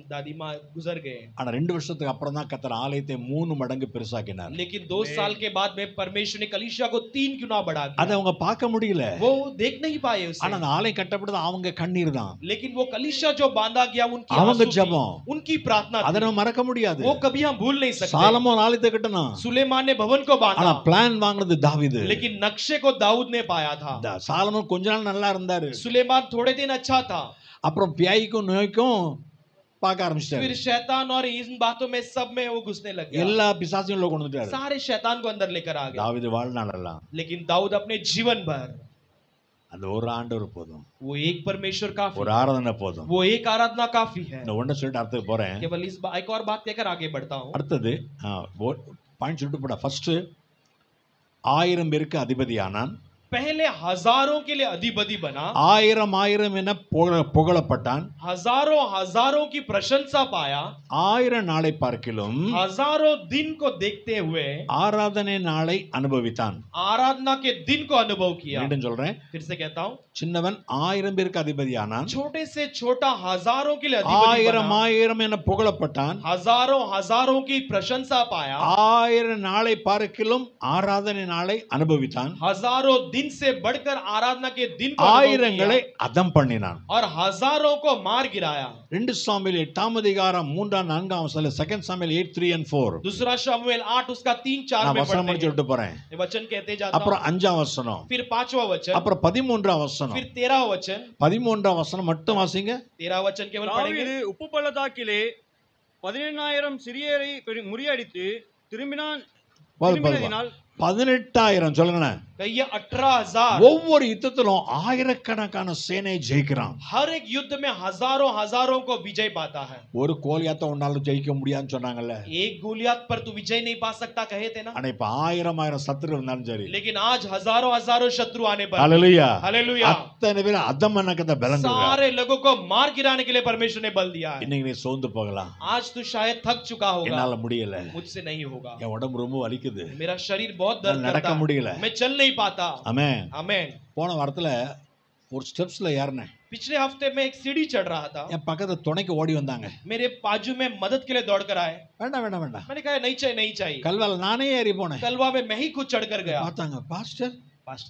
दादी माँ गुजर गए, ஆனா 2 வருஷத்துக்கு அப்புறம் தான் கர்த்தர் ஆலயத்தை 3 மடங்கு பெருசாக்கினார். लेकिन 2 साल के बाद में परमेश्वर ने कलीसिया को 3 गुना बढ़ा அதை दिया। அவங்க பார்க்க முடியல. वो देख नहीं पाए उसे, ஆனா அந்த ஆலயம் கட்டப்படுது அவங்க கண்ணீர் தான். लेकिन वो कलीसिया जो बांधा गया उनकी அவங்க आंसू थी, ஜெபம். उनकी प्रार्थना அதை थी, நம்ம மறக்க முடியாது. वो कभी हम भूल नहीं सकते। சாலமோன் ஆலயத்தை கட்டணும். सुलेमान ने भवन को ஆனா बांधा, பிளான் வாங்குனது தாவீது. लेकिन नक्शे को दाऊद ने पाया था। சாலமோன் கொஞ்ச நாள் நல்லா இருந்தாரு. सुलेमान थोड़े दिन अच्छा था, அப்புறம் பியாய்க்கும் நோய்க்கும் பார்க்க ஆரம்பிச்சிட்டாரு. फिर शैतान और इन बातों में सब में वो घुसने लग गया, எல்லா பிசாசையும் கொண்டு வந்துட்டாரு. सारे शैतान को अंदर लेकर आ गया। தாவீது வாழ்நாளெல்லாம் लेकिन दाऊद अपने जीवन भर, அந்த ஒரு ஆண்டவர் போதும், वो एक परमेश्वर काफी, ஒரு ஆராதனை போதும். वो एक आराधना काफी है। இந்த ஒண்ணு சொல்லிட்டு அடுத்து போறேன். केवल एक और बात कहकर आगे बढ़ता हूँ। அடுத்தது பாயிண்ட் சொல்லிட்டு போட. ஃபர்ஸ்ட் 1000 பேருக்கு அதிபதியானான். पहले हजारों के लिए अधिपति बना, 1000 என புகழப்பட்டான். हजारों हजारों की प्रशंसा पाया, 1000 நாளை பார்க்கிலும் हजारों दिन को देखते हुए ஆராதனை நாளை அனுபவித்தான். आराधना के दिन को अनुभव किया। மீண்டும் சொல்றேன், फिर से कहता हूँ, சின்னவன் 1000 பேருக்கு அதிபதியானான். छोटे से छोटा हजारों के लिए अधिपति बना, 1000 என புகழப்பட்டான். हजारों हजारों की प्रशंसा पाया, 1000 நாளை பார்க்கிலும் ஆராதனை நாளை அனுபவித்தான். हजारों दिन से बढ़कर आराधना के दिन को अनुभव ஆயிரங்களை किया, அதம் பண்ணினான். और हजारों को मार गिराया। 2 சாமுவேல் 8ஆம் அதிகாரம் 3-4 வசனம், 2 சாமுவேல் 8:3 and 4. दूसरा शमूएल 8 उसका 3-4 நான் में வசனம் पढ़ते முடிச்சு हैं। விட்டு போறேன். ये वचन कहते जाता हूं, அப்புறம் 5ஆம் வசனம், फिर 5वां वचन, அப்புறம் 13ஆம் வசனம். फिर 13वां वचन। 13ஆம் வசனம் மட்டும் வாசிங்க. 13वां वचन केवल पढ़ेंगे। தாவீது உப்பு பள்ளத்தாக்கிலே 18000 சிறியரை முறியடித்து திரும்பினதினால் 18,000 சொல்லுங்க. कहिए 18,000। ஒவ்வொரு யுத்தத்திலும் ஆயிரக்கணக்கான சேனையை ஜெயிக்கிறான். हर एक युद्ध में हजारों हजारों को विजय पाता है। ஒரு கோலியாத்த உன்னால ஜெயிக்க முடியாதுன்னு சொன்னாங்கல்ல. एक गोलियत पर तू विजय नहीं पा सकता कहे थे ना, ஆனா இப்ப 1000 சத்துரு இருந்தாலும் சரி. लेकिन आज हजारों हजारों शत्रु आने पर, ஹalleluya, हालेलुया, அத்தனை பேர் அதம் பண்ணக்கத பலன் கொடுக்கிறார். सारे लोगों को मार गिराने के लिए परमेश्वर ने बल दिया है। இன்னைக்கு நீ சோர்ந்து போகலாம். आज तू शायद थक चुका होगा, என்னால முடியல, मुझसे नहीं होगा, என் உடம்பு ரொம்ப வலிக்குது, मेरा शरीर बहुत दर्द நடக்க करता है, முடியல. मैं चल नहीं पाता। ஆமென். आमेन। போன வாரத்துல ஒரு ஸ்டெப்ஸ்ல ஏறினேன். पिछले हफ्ते में एक सीढ़ी चढ़ रहा था, என் பக்கத்துல துணைக்கு ஓடி வந்தாங்க. मेरे बाजू में मदद के लिए दौड़ कर आए। வேண்டாம் வேண்டாம் வேண்டாம், मैंने कहा नहीं चाहिए नहीं चाहिए। கல்வால நானே ஏறி போனேன். कलवा में मैं ही खुद चढ़ कर गया। பார்த்தாங்க, பாஸ்டர்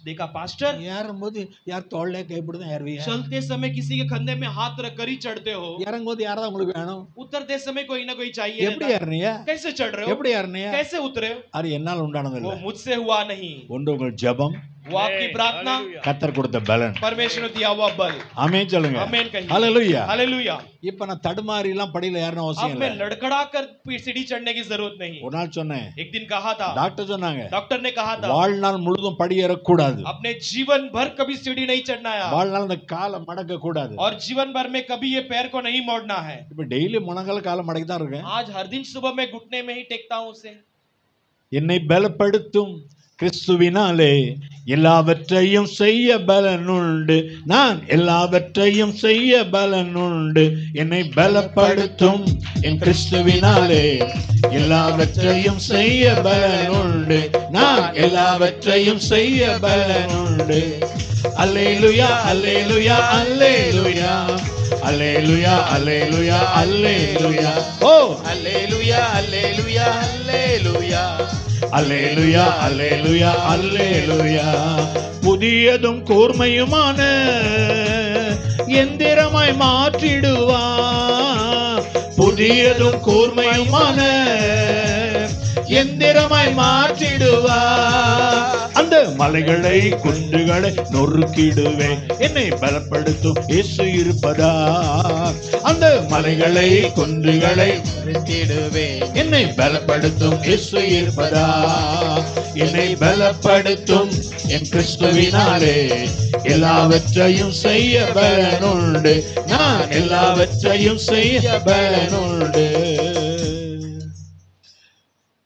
देखा पास्टर, ஏறும்போது யார் தோள்ல கைப்பிடுதான் ஏறுவீங்க, चलते समय किसी के कंधे में हाथ रख कर ही चढ़ते हो, இறங்கும்போது யாரா உங்களுக்கு வேணும், उतरते समय कोई ना कोई चाहिए எப்படி रहता है। ஏறினீங்க, कैसे चढ़ रहे हो, எப்படி ஏறினீங்க, कैसे उतरे हो? அது என்னால் உண்டானது वो இல்ல. मुझसे हुआ नहीं, ஒன்று உங்கள் ஜெபம், वो आपकी प्रार्थना, हालेलुया। கர்த்தர் கொடுத்த பலன். परमेश्वर ने दिया हुआ बल। ஆமென் சொல்லுங்க. आमेन कहिए। ஹalleluya. हालेलुया। இப்ப நான் தடுமாறி எல்லாம் படியில ஏறணும் अब அவசியம் मैं இல்ல. लड़खड़ा कर सीढ़ी चढ़ने की जरूरत नहीं। ஒரு நாள் சொன்னேன், एक दिन कहा था, டாக்டர் சொன்னாங்க, डॉक्टर ने कहा था, வாழ்நாள் முழுதும் படி ஏறக்கூடாது, अपने जीवन भर कभी सीढ़ी नहीं चढ़ना है, வாழ்நாள் அந்த காலை மடக்க கூடாது. और जीवन भर में कभी ये पैर को नहीं मोड़ना है। இப்ப டெய்லி முழங்கால காலை மடக்கி தான் இருக்கேன். आज हर दिन सुबह मैं घुटने में ही टेकता हूँ उसे। என்னை பலப்படுத்தும் கிறிஸ்துவினாலே எல்லாவற்றையும் செய்ய பலனுண்டு, நான் எல்லாவற்றையும் செய்ய பலனுண்டு. என்னை பலப்படுத்தும் என் கிறிஸ்துவினாலே எல்லாவற்றையும் செய்ய பலனுண்டு, நான் எல்லாவற்றையும் செய்ய பலனுண்டு. அல்லேலூயா அல்லேலூயா அல்லேலூயா அல்லேலூயா அல்லேலூயா அல்லேலூயா. ஓ அல்லேலூயா அல்லேலூயா அல்லேலூயா அல்லேலூயா அல்லேலூயா அல்லேலூயா. புதியதும் கூர்மையுமான எந்திரமாய் மாற்றிடுவார், புதியதும் கூர்மையுமான எந்திரமாய் மாற்றிடுவார். அந்த மலைகளை குன்றுகளை நொறுக்கிடுவேன், என்னை பலப்படுத்தும் இயேசு இருப்பதா. அந்த மலைகளை குன்றுகளை நிறுத்திடுவேன். என்னை பலப்படுத்தும் இயேசு இருப்பதா. என்னை பலப்படுத்தும் என் கிறிஸ்துவினாலே எல்லாவற்றையும் செய்ய பலனுண்டு. நான் எல்லாவற்றையும் செய்ய பலனுண்டு.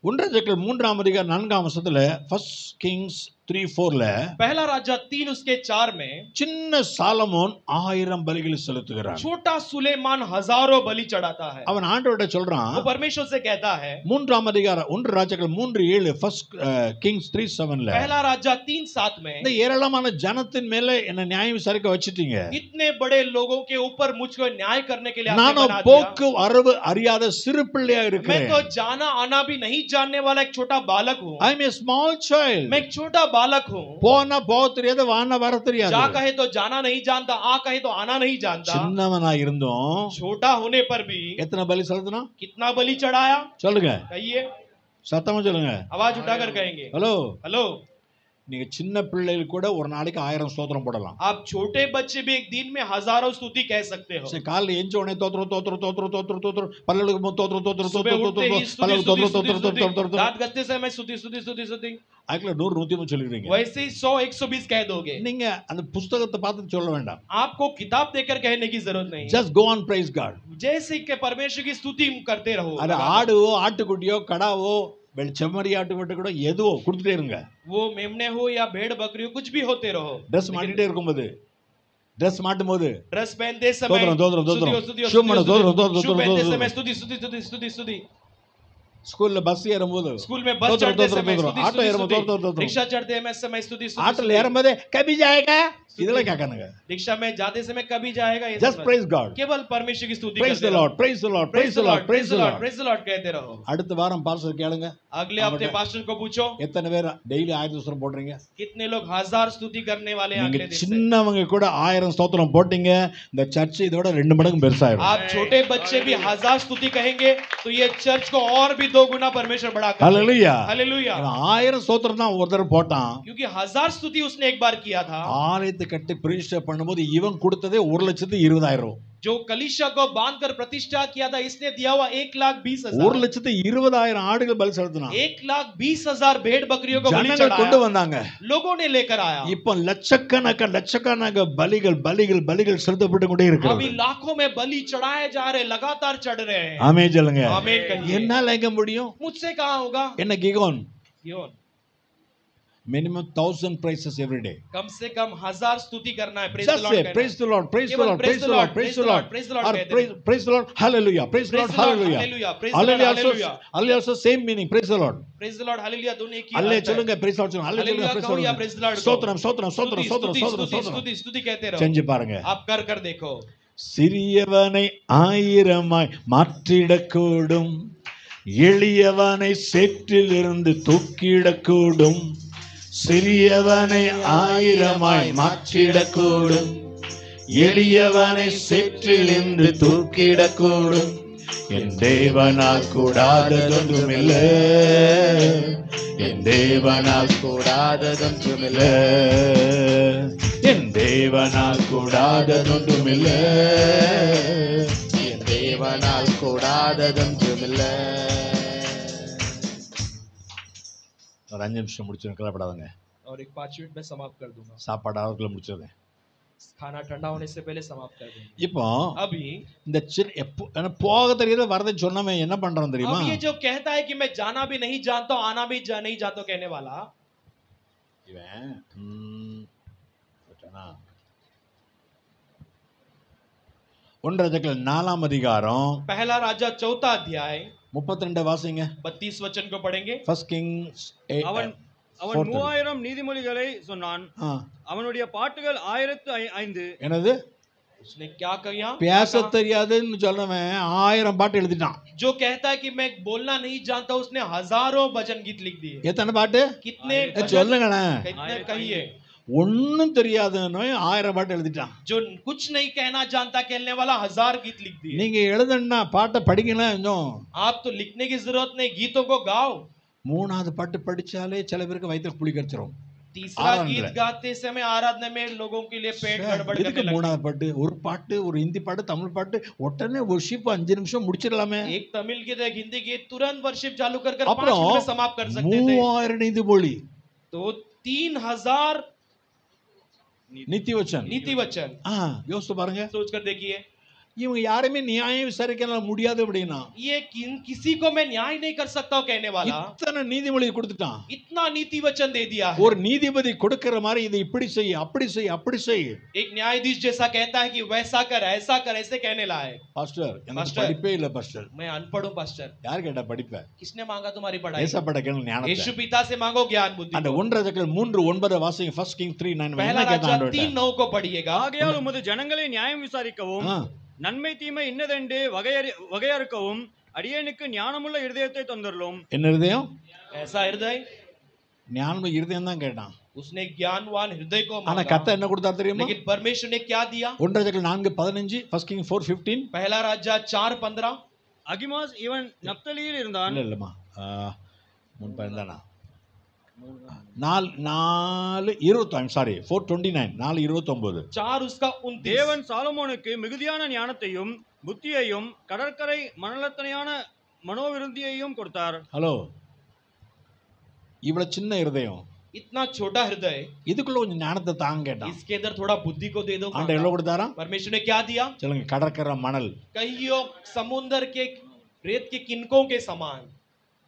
1 3 அதிகாரம் 4 வசனத்துல ஃபர்ஸ்ட் கிங்ஸ் 3:4 पहला राजा 3 उसके 4 में சின்ன சாலமோன் 1000 பலிகளை செலுத்துகிறான். छोटा सुलेमान हजारों बलि चढ़ाता है. அவன் ஆண்டவர்கிட்ட சொல்றான், वो परमेश्वर से कहता है, 3 அதிகாரம் 1 ராஜாக்கள் 3:7 ஃபர்ஸ்ட் கிங்ஸ் 3:7 पहला राजा 3:7 में இந்த ஏராளமான ஜனத்தின் மேல என்ன நியாயம் விசாரிக்க வச்சிட்டீங்க. इतने बड़े लोगों के ऊपर मुझको न्याय करने के लिए आपने நானும் बना दिया. போக்கு வரவு அறியாத சிறு பிள்ளையா मैं இருக்கிறேன். तो जाना आना भी नहीं जानने वाला एक छोटा बालक हूँ. I am a small child. मैं एक छोटा बालक हूँ. போனா போக தெரியாது, வானா வர தெரியாது. जा कहे तो जाना नहीं जानता, आ कहे तो आना नहीं जानता. சின்னவனா இருந்தோம் छोटा होने पर भी எத்தனை பலி செலுத்தினா कितना बलि चढ़ाया, சொல்லுங்க, कहिए, சத்தமா சொல்லுங்க. आवाज उठाकर कहेंगे. ஹலோ, हेलो, நீங்க சின்ன பிள்ளைகள் கூட ஒரு நாளைக்கு 1000 ஸ்தோத்திரம் போடலாம். आप छोटे बच्चे भी एक दिन में हजारों स्तुति कह सकते हो. சரி, காலைல எஞ்ச உடனே தோத்திரம் தோத்திரம் தோத்திரம் தோத்திரம் தோத்திரம், பல்லலுக்கு தோத்திரம் தோத்திரம் सुबह தோத்திரம் उठते ही தோத்திரம், स्तुति பல்லலுக்கு स्तुति தோத்திரம் स्तुति தோத்திரம் स्तुति, தோத்திரம், दांत गस्ते समय स्तुति स्तुति स्तुति स्तुति, அதுக்குள்ள 100 100 சொல்லிடுறீங்க. वैसे ही 100 120 कह दोगे. நீங்க அந்த புத்தகத்தை பார்த்து சொல்ல வேண்டாம். आपको किताब देखकर कहने की जरूरत नहीं. just go on praise God. जैसे कि परमेश्वर की स्तुति करते रहो. அது ஆடுவோ ஆட்டுக்குட்டியோ கடாவோ செம்மறி ஆட்டுக்குட்டி கூட எதுவோ கொடுத்துட்டே இருங்க. वो मेमने हो या भेड़ बकरी हो, कुछ भी होते रहो. ட்ரெஸ் மாட்டிட்டே இருக்கும்போது, ட்ரெஸ் மாட்டும் போது ड्रेस पहनते समय தோத்திரம் தோத்திரம் தோத்திரம், स्तुति ஷூ பண்ண தோத்திரம் शू தோத்திரம் पहनते தோத்திரம், समय स्तुति स्तुति स्तुति स्तुति स्तुति, ஸ்கூல்ல பஸ் ஏறும்போது स्कूल में बस तोत्र, चढ़ते तोत्र, समय तोत्र, स्तुति ऑटो स्तुति एरम, तोत्र, तोत्र, स्तुति, रिक्शा चढ़ते समय स्तुति स्तुति ஆட்டோல स्तुति, ஏறும்போது கபி ஜாயேகா இதெல்லாம் கேட்கணுங்க. रिक्शा में जाते समय कभी जाएगा ये just सब praise God, केवल परमेश्वर की स्तुति praise करते the रहो. Lord, praise the Lord, praise Praise the the Lord, Lord, praise the Lord. praise the Lord कहते रहो. அடுத்த வாரம் பாஸ்டர் கேளுங்க, अगले हफ्ते पास्टर को पूछो எத்தனை பேர் டெய்லி 1000 ஸ்தோத்திரம் போடுறீங்க. कितने लोग 1000 स्तुति करने वाले हैं நீங்க अगले दिन से. சின்னவங்க கூட 1000 ஸ்தோத்திரம் போட்டீங்க, இந்த சர்ச் இதோட 2 மடங்கு பெருசாயிரும். आप छोटे बच्चे भी 1000 स्तुति कहेंगे तो ये चर्च को और भी 2 गुना परमेश्वर बढ़ा कर ஹalleluya. हालेलुया. 1000 ஸ்தோத்திரம் தான் ஒருத்தர் போட்டான். क्योंकि 1000 स्तुति उसने एक बार किया था. ஆலயத்தை கட்டி பிரதிஷ்டை பண்ணும்போது இவன் கொடுத்ததே 1,20,000. जो कलीसिया को बांधकर प्रतिष्ठा किया था इसने दिया हुआ 1,20,000. 1,20,000 ஆடுகள் பலி செலுத்தினான். 1,20,000 भेड़ बकरियों को बलि ஜனங்கள் கொண்டு चढ़ाया. வந்தாங்க. लोगों ने लेकर आया. இப்போ லட்சக்கணக்கான பலிகள் செலுத்தப்பட்டு கொண்டே अभी இருக்கிறது. लाखों में बलि चढ़ाए जा रहे, लगातार चढ़ रहे हैं. ஆமென் சொல்லுங்க. आमीन कहिए. என்னால எங்க முடியும்? मुझसे कहाँ होगा? என்ன கிகோன் क्यों? minimum 1000 praises every day. कम से कम 1000 स्तुति करना है. Praise Just the Lord say कहना है. praise the Lord, praise the केवल Lord, praise the Lord, praise the Lord, praise the Lord or कहते हैं. praise the Lord, hallelujah, praise the Lord, Praise the Lord, hallelujah, hallelujah, praise the Lord, hallelujah also, hallelujah. hallelujah also same meaning, praise the Lord. Praise the Lord, hallelujah दोनों एक ही அல்லே अर्थ है. சொல்லுங்க, praise the Lord சொல்லுங்க, அல்லே சொல்லுங்க, Hallelujah praise कहो या the praise the Lord. Lord कहो. ஸ்தோத்திரம் ஸ்தோத்திரம் ஸ்தோத்திரம் ஸ்தோத்திரம் स्तुति ஸ்தோத்திரம் स्तुति ஸ்தோத்திரம் स्तुति स्तुति कहते रहो. செஞ்சு பாருங்க. आप कर देखो. சிறியவனை 1000ஆய் மாற்றிடக்கூடும், எளியவனை சேற்றிலிருந்து தூக்கிடக்கூடும். சிறியவனை 1000ஆய் மாற்றிடக்கூடும், எளியவனை சேற்றிலிருந்து தூக்கிடக்கூடும். என் தேவனால் கூடாததொன்றுமில்லை, என் தேவனால் கூடாததொன்றுமில்லை, என் தேவனால் கூடாததொன்றுமில்லை. என் தேவனால் கூடாததொன்றுமில்லை. ஒரு 5 நிமிஷம் முடிச்சிடும், கலப்படாதங்க. और एक 5 मिनट में समाप्त कर दूंगा. சாப்பாடு ஆறுக்குள்ள முடிச்சிருந்தேன். खाना ठंडा होने से पहले समाप्त कर दूंगा. இப்போ अभी இந்த போக தெரியாத வரதை சொன்னவன் என்ன பண்றான் தெரியுமா? अब ये जो कहता है कि मैं जाना भी नहीं जानता हूं, आना भी नहीं जानता हूं कहने वाला, இவன் கேட்டானா? 1 ராஜாக்கள் 4ஆம் அதிகாரம் पहला राजा 4था अध्याय 32 வாசிங்க. 32 वचन को पढ़ेंगे. ஃபர்ஸ்ட் கிங்ஸ் அவன் 3000 நீதிமொழிகளை சொன்னான். அவனுடைய பாட்டுகள் 1005. என்னது? उसने क्या किया? பேச தெரியாதுன்னு சொன்னவன் 1000 பாட்டு எழுதிட்டான். जो कहता है कि मैं बोलना नहीं जानता उसने हजारों भजन गीत लिख दिए. எத்தனை பாட்டு? कितने சொல்லுங்களேன். कितने कहिए. ஒன்னும் தெரியாதுன்னு 1000 பாட்டு எழுதிட்டான். जो कुछ नहीं कहना जानता कहने वाला 1000 गीत लिख दिए. நீங்க எழுதுனா பாட்டை படிக்கலாம். இன்னும் आप तो लिखने की जरूरत नहीं, गीतों को गाओ. மூணாவது பாட்டு படிச்சாலே சில பேருக்கு வயித்துல புளி கரைச்சிரும். तीसरा गीत गाते समय आराधना में लोगों के लिए पेट गड़बड़ எதுக்கு करने लगता மூணாவது பாட்டு? ஒரு பாட்டு, ஒரு ஹிந்தி பாட்டு, தமிழ் பாட்டு, உடனே worship 5 நிமிஷம் முடிச்சிடலாமே. है। एक तमिल गीत एक हिंदी गीत तुरंत वर्शिप चालू कर 5 அப்புறம் मिनट में समाप्त कर सकते थे। 3000 நீதிமொழி, तो 3000 நித்தி வச்சன். नीति वचन யோசிச்சு பாருங்க. सोच कर देखिए, இவங்க யாருமே நியாயம் விசாரிக்க முடியாது அப்படின்னா ये किसी को मैं न्याय नहीं कर सकता हूं कहने वाला இத்தனை நீதிமொழி கொடுத்துட்டான். इतना नीति वचन दे दिया है। ஒரு நீதிபதி கொடுக்கிற மாதிரி இதை இப்படி செய், அப்படி செய், அப்படி செய். एक न्यायाधीश जैसा कहता है कि वैसा कर, ऐसा कर, ऐसे कहने लायक। பாஸ்டர் எனக்கு பாஸ்டர். படிப்பே இல்ல பாஸ்டர். मैं अनपढ़ हूं पास्टर। யார் கேட்டா படிப்ப? किसने मांगा तुम्हारी पढ़ाई? ஏசப்பட கேளுங்க ஞானத்தை. यीशु पिता से मांगो ज्ञान बुद्धि। அந்த 1:3:9 வாசிங்க. ஃபர்ஸ்ட் கிங் 3:9 पहला என்ன கேட்டா राजा ஆண்டவர்ட்ட? 3:9 को पढ़िएगा। ஆகையால் உமது ஜனங்களை நியாயம் விசாரிக்கவும் நன்மை தீமை இன்னதென்று வகையறுக்கவும் அடியேனுக்கு ஞானமுள்ள இருதயத்தை தந்தருளும். என்ன இருதயம்? ऐसा हृदय, ஞானமுள்ள இருதயம் தான் கேட்டான். उसने ज्ञानवान हृदय को ஆனா मांगा। கர்த்தர் என்ன கொடுத்தார் தெரியுமா? लेकिन परमेश्वर ने क्या दिया? 1:4:15 ஃபர்ஸ்ட் கிங் 4:15. पहला राजा 4:15। அகிமாஸ் இவன் நப்தலியில் இருந்தான். இல்லம்மா, முன் பையன்தானா? 4:29 சாரி 4:29 4:29. 4 उसका 29। தேவன் சாலமோனுக்கு மிகுதியான ஞானத்தையும் புத்தியையும் கடற்கரை மணலத்தனையான மனோவிருத்தியையும் கொடுத்தார். ஹலோ, இவ்வளவு சின்ன இருதயம், इतना छोटा हृदय, இதுக்குள்ள கொஞ்சம் ஞானத்தை தாங்க கேட்டான். इसके अंदर थोड़ा बुद्धि को दे दो। ஆண்டவர் எவ்வளவு கொடுத்தாரா? परमेश्वर ने क्या दिया? சொல்லுங்க. கடற்கரை மணல். कहियो समुद्र के रेत के किनकों के समान।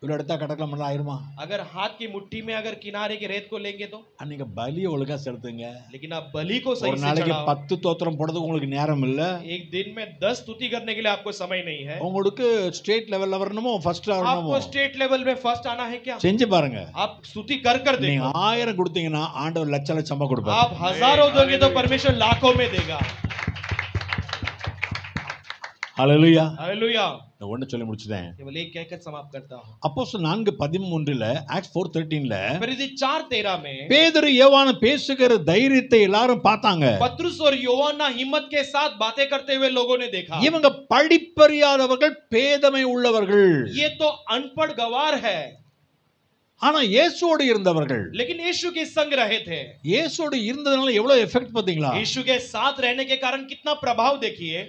இவ்வளவு எடுத்தா கடற்கரை மணல் ஆயிருமா? अगर हाथ की मुट्ठी में अगर किनारे के रेत को लेंगे तो। அன்னைக்கு பலியை ஒழுங்கா செலுத்துங்க. लेकिन आप बलि को ஒரு सही से நாளைக்கு चढ़ाओ। 10 தோத்திரம் போடுறதுக்கு உங்களுக்கு நேரம் இல்ல. एक दिन में 10 स्तुति करने के लिए आपको समय नहीं है। உங்களுக்கு ஸ்டேட் லெவல்ல வரணுமோ ஃபர்ஸ்ட் आपको வரணுமோ स्टेट लेवल में फर्स्ट आना है क्या? செஞ்சு பாருங்க. आप स्तुति कर நீங்க देखो। 1000 கொடுத்தீங்கன்னா ஆண்டவர் லட்ச லட்சமா கொடுப்பார். आप हजारों दोगे तो परमेश्वर लाखों में देगा। ஹalleluya. हालेलुया। நான் ஒண்ணு சொல்லி முடிச்சிட்டேன். केवल एक कहकर समाप्त करता हूं। அப்போஸ்தலர் 4:13ல ஆக்ட்ஸ் 4:13ல फरीदी 4:13 में பேதுரு யோவான் பேசுகிற தைரியத்தை எல்லாரும் பார்த்தாங்க. पतरस और யோவானா हिम्मत के साथ बातें करते हुए लोगों ने देखा। இவங்க படிப்பறியாதவர்கள், பேதமை உள்ளவர்கள். ये तो अनपढ़ गवार है, ஆனா இயேசுவோடு இருந்தவர்கள். लेकिन यीशु के संग रहे थे। இயேசுவோடு இருந்ததனால எவ்வளவு எஃபெக்ட் பாத்தீங்களா? यीशु के साथ रहने के कारण कितना प्रभाव देखिए।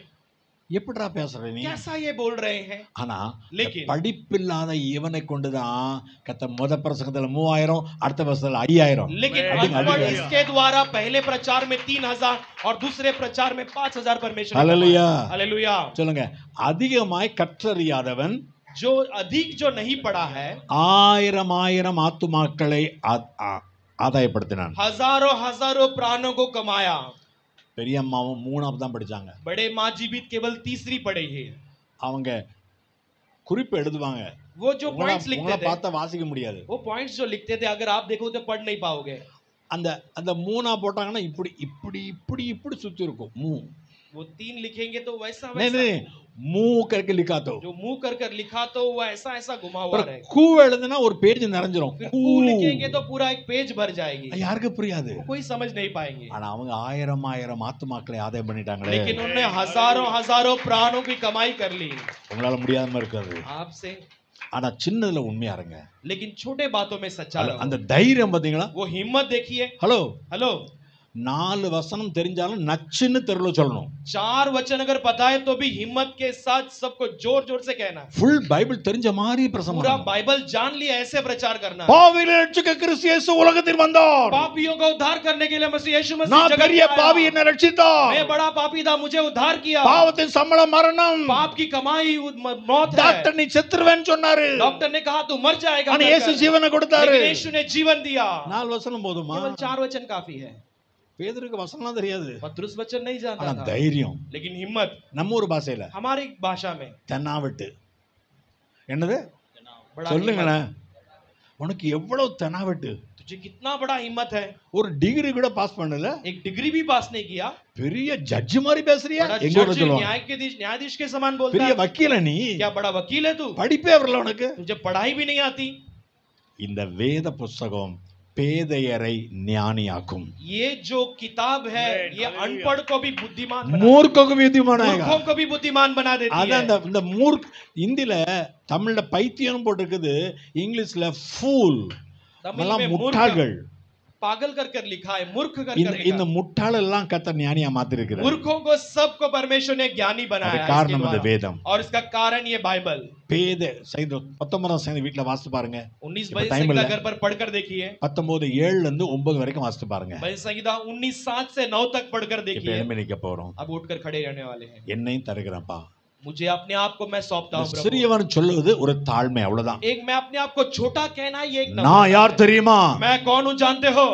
எப்படிடா பேசுற நீ? कैसा ये बोल रहे हैं? ஆனா लेकिन படிப்பில்லாத இவனை கொண்டுதான் கத்த முத பிரசங்கத்துல 3000, அடுத்த பிரசங்கத்துல 5000. लेकिन अनपढ़ इसके द्वारा पहले प्रचार में 3000 और दूसरे प्रचार में 5000 परमेश्वर। हालेलुया। हालेलुया। சொல்லுங்க. அதிகமாய் கற்றறியாதவன் जो अधिक जो नहीं पढ़ा है 1000 ஆத்துமாக்களை ஆதாயப்படுத்தினான். हजारों हजारों प्राणों को कमाया। பெரிய அம்மாவும் 3ஆவது தான் படிச்சாங்க. बड़े माँ जी भी केवल तीसरी पढ़ी है। அவங்க குறிப்பு எழுதுவாங்க. वो जो पॉइंट्स लिखते உங்களை थे, பார்த்தா வாசிக்க முடியாது. वो पॉइंट्स जो लिखते थे अगर आप देखो तो पढ़ नहीं पाओगे। அந்த அந்த 3ஆ போட்டாங்கன்னா இப்படி இப்படி இப்படி இப்படி சுத்தி இருக்கும். वो 3 लिखेंगे तो वैसा नहीं वैसा, नहीं मुंह करके लिखा तो जो मुंह कर कर लिखा तो वो ऐसा ऐसा घुमा हुआ पर रहेगा। கூ எழுதுனா ஒரு பேஜ் நிறைஞ்சிரும். फिर कू लिखेंगे तो पूरा एक पेज भर जाएगी। யாருக்கு புரியாது? कोई समझ नहीं पाएंगे। ஆனா அவங்க 1000 ஆத்துமாக்களை ஆதாயம் பண்ணிட்டாங்களே. लेकिन उन्होंने हजारों हजारों प्राणों की कमाई कर ली। உங்களால முடியாம இருக்காது. आपसे ஆனா சின்னதுல உண்மையா இருங்க. लेकिन छोटे बातों में सच्चा रहो। அந்த தைரியம் பாத்தீங்களா? वो हिम्मत देखिए। ஹலோ, हेलो, 4 வசனம் தெரிஞ்சாலும் நச்சுன்னு தெருல சொல்லணும். 4 वचन अगर पता है तो भी हिम्मत के साथ सबको जोर जोर से कहना है। ஃபுல் பைபிள் தெரிஞ்ச மாதிரி பிரசங்கம் पूरा பண்ணணும். बाइबल जान लिया ऐसे प्रचार करना है। பாவிகளை ரட்சிக்க கிறிஸ்து இயேசு உலகத்தில் வந்தார். पापियों का उद्धार करने के लिए मसीह यीशु मसीह நான் जगत பெரிய में आया। பாவி என்னை ரட்சித்தார். मैं बड़ा पापी था, मुझे उद्धार किया। பாவத்தின் சம்பளம் மரணம். पाप की कमाई मौत है। டாக்டர் நீ செத்துருவேன்னு சொன்னாரு. डॉक्टर ने कहा तू मर जाएगा, ஆனா இயேசு ஜீவனை கொடுத்தாரு. लेकिन यीशु ने जीवन दिया। 4 வசனம் போதுமா? केवल 4 वचन काफी है। பேதுருக்கு வசனம்லாம் தெரியாது. पतरस वचन नहीं जानता ஆனா था, தைரியம். लेकिन हिम्मत நம்ம ஊர் பாஷையில हमारी भाषा में தென்னாவட்டு. என்னது बड़ा हिम्मत। சொல்லுங்களேன். உனக்கு எவ்வளவு தென்னாவட்டு? तुझे कितना बड़ा हिम्मत है। ஒரு டிகிரி கூட பாஸ் பண்ணல, एक डिग्री भी पास नहीं किया, பெரிய ஜட்ஜ் மாதிரி பேசுறியா? बड़ा எங்க ஊர்ல जज, சொல்லுவாங்க न्यायाधीश के समान बोलता பெரிய है। வக்கீல நீ. क्या बड़ा वकील है तू? படிப்பே வரல உனக்கு. तुझे पढ़ाई भी नहीं आती। இந்த வேத புஸ்தகம் பேதையரை ஞானியாக்கும். ये जो किताब है ये अनपढ़ को भी बुद्धिमान बना மூர்க்கக்கு விதிமானாக. मूर्खों को भी बुद्धिमान बना देती அதான் है. இந்த இந்தியில தமிழ்ல பைத்தியம் போட்டிருக்குது, இங்கிலீஷ்ல ஃபூல், तमिल में मूर्ख முட்டாள்கள். पागल कर कर लिखा है, मूर्ख कर இந்த कर இந்த लिखा है. முட்டாள் எல்லாம் கர்த்தர் ஞானியா மாத்திருக்கிறார். मूर्खों को सबको परमेश्वर ने ज्ञानी बनाया அது है காரணம் इसके இந்த द्वारा. வேதம். और इसका कारण ये बाइबल. பேதை 19 வீட்டுல வாசித்து பாருங்க. 19 இப்ப भजन time संहिता இல்ல. घर पर पढ़कर देखिए. 19:7 ல இருந்து 9 வரைக்கும் வாசித்து பாருங்க. भजन संहिता 19:7 से 9 तक पढ़कर இப்ப देखिए. எழும்பி நிக்க போறோம். अब उठकर खड़े रहने वाले हैं. என்னையும் தருகிறேன்ப்பா. मुझे अपने आप को मैं सौंपता हूं प्रभु. சிறியவன் சொல்லுவது ஒரு தாழ்மை, அவ்வளவுதான். एक मैं अपने आप को छोटा कहना ये एक நான் யார் தெரியுமா? मैं कौन हूं जानते हो?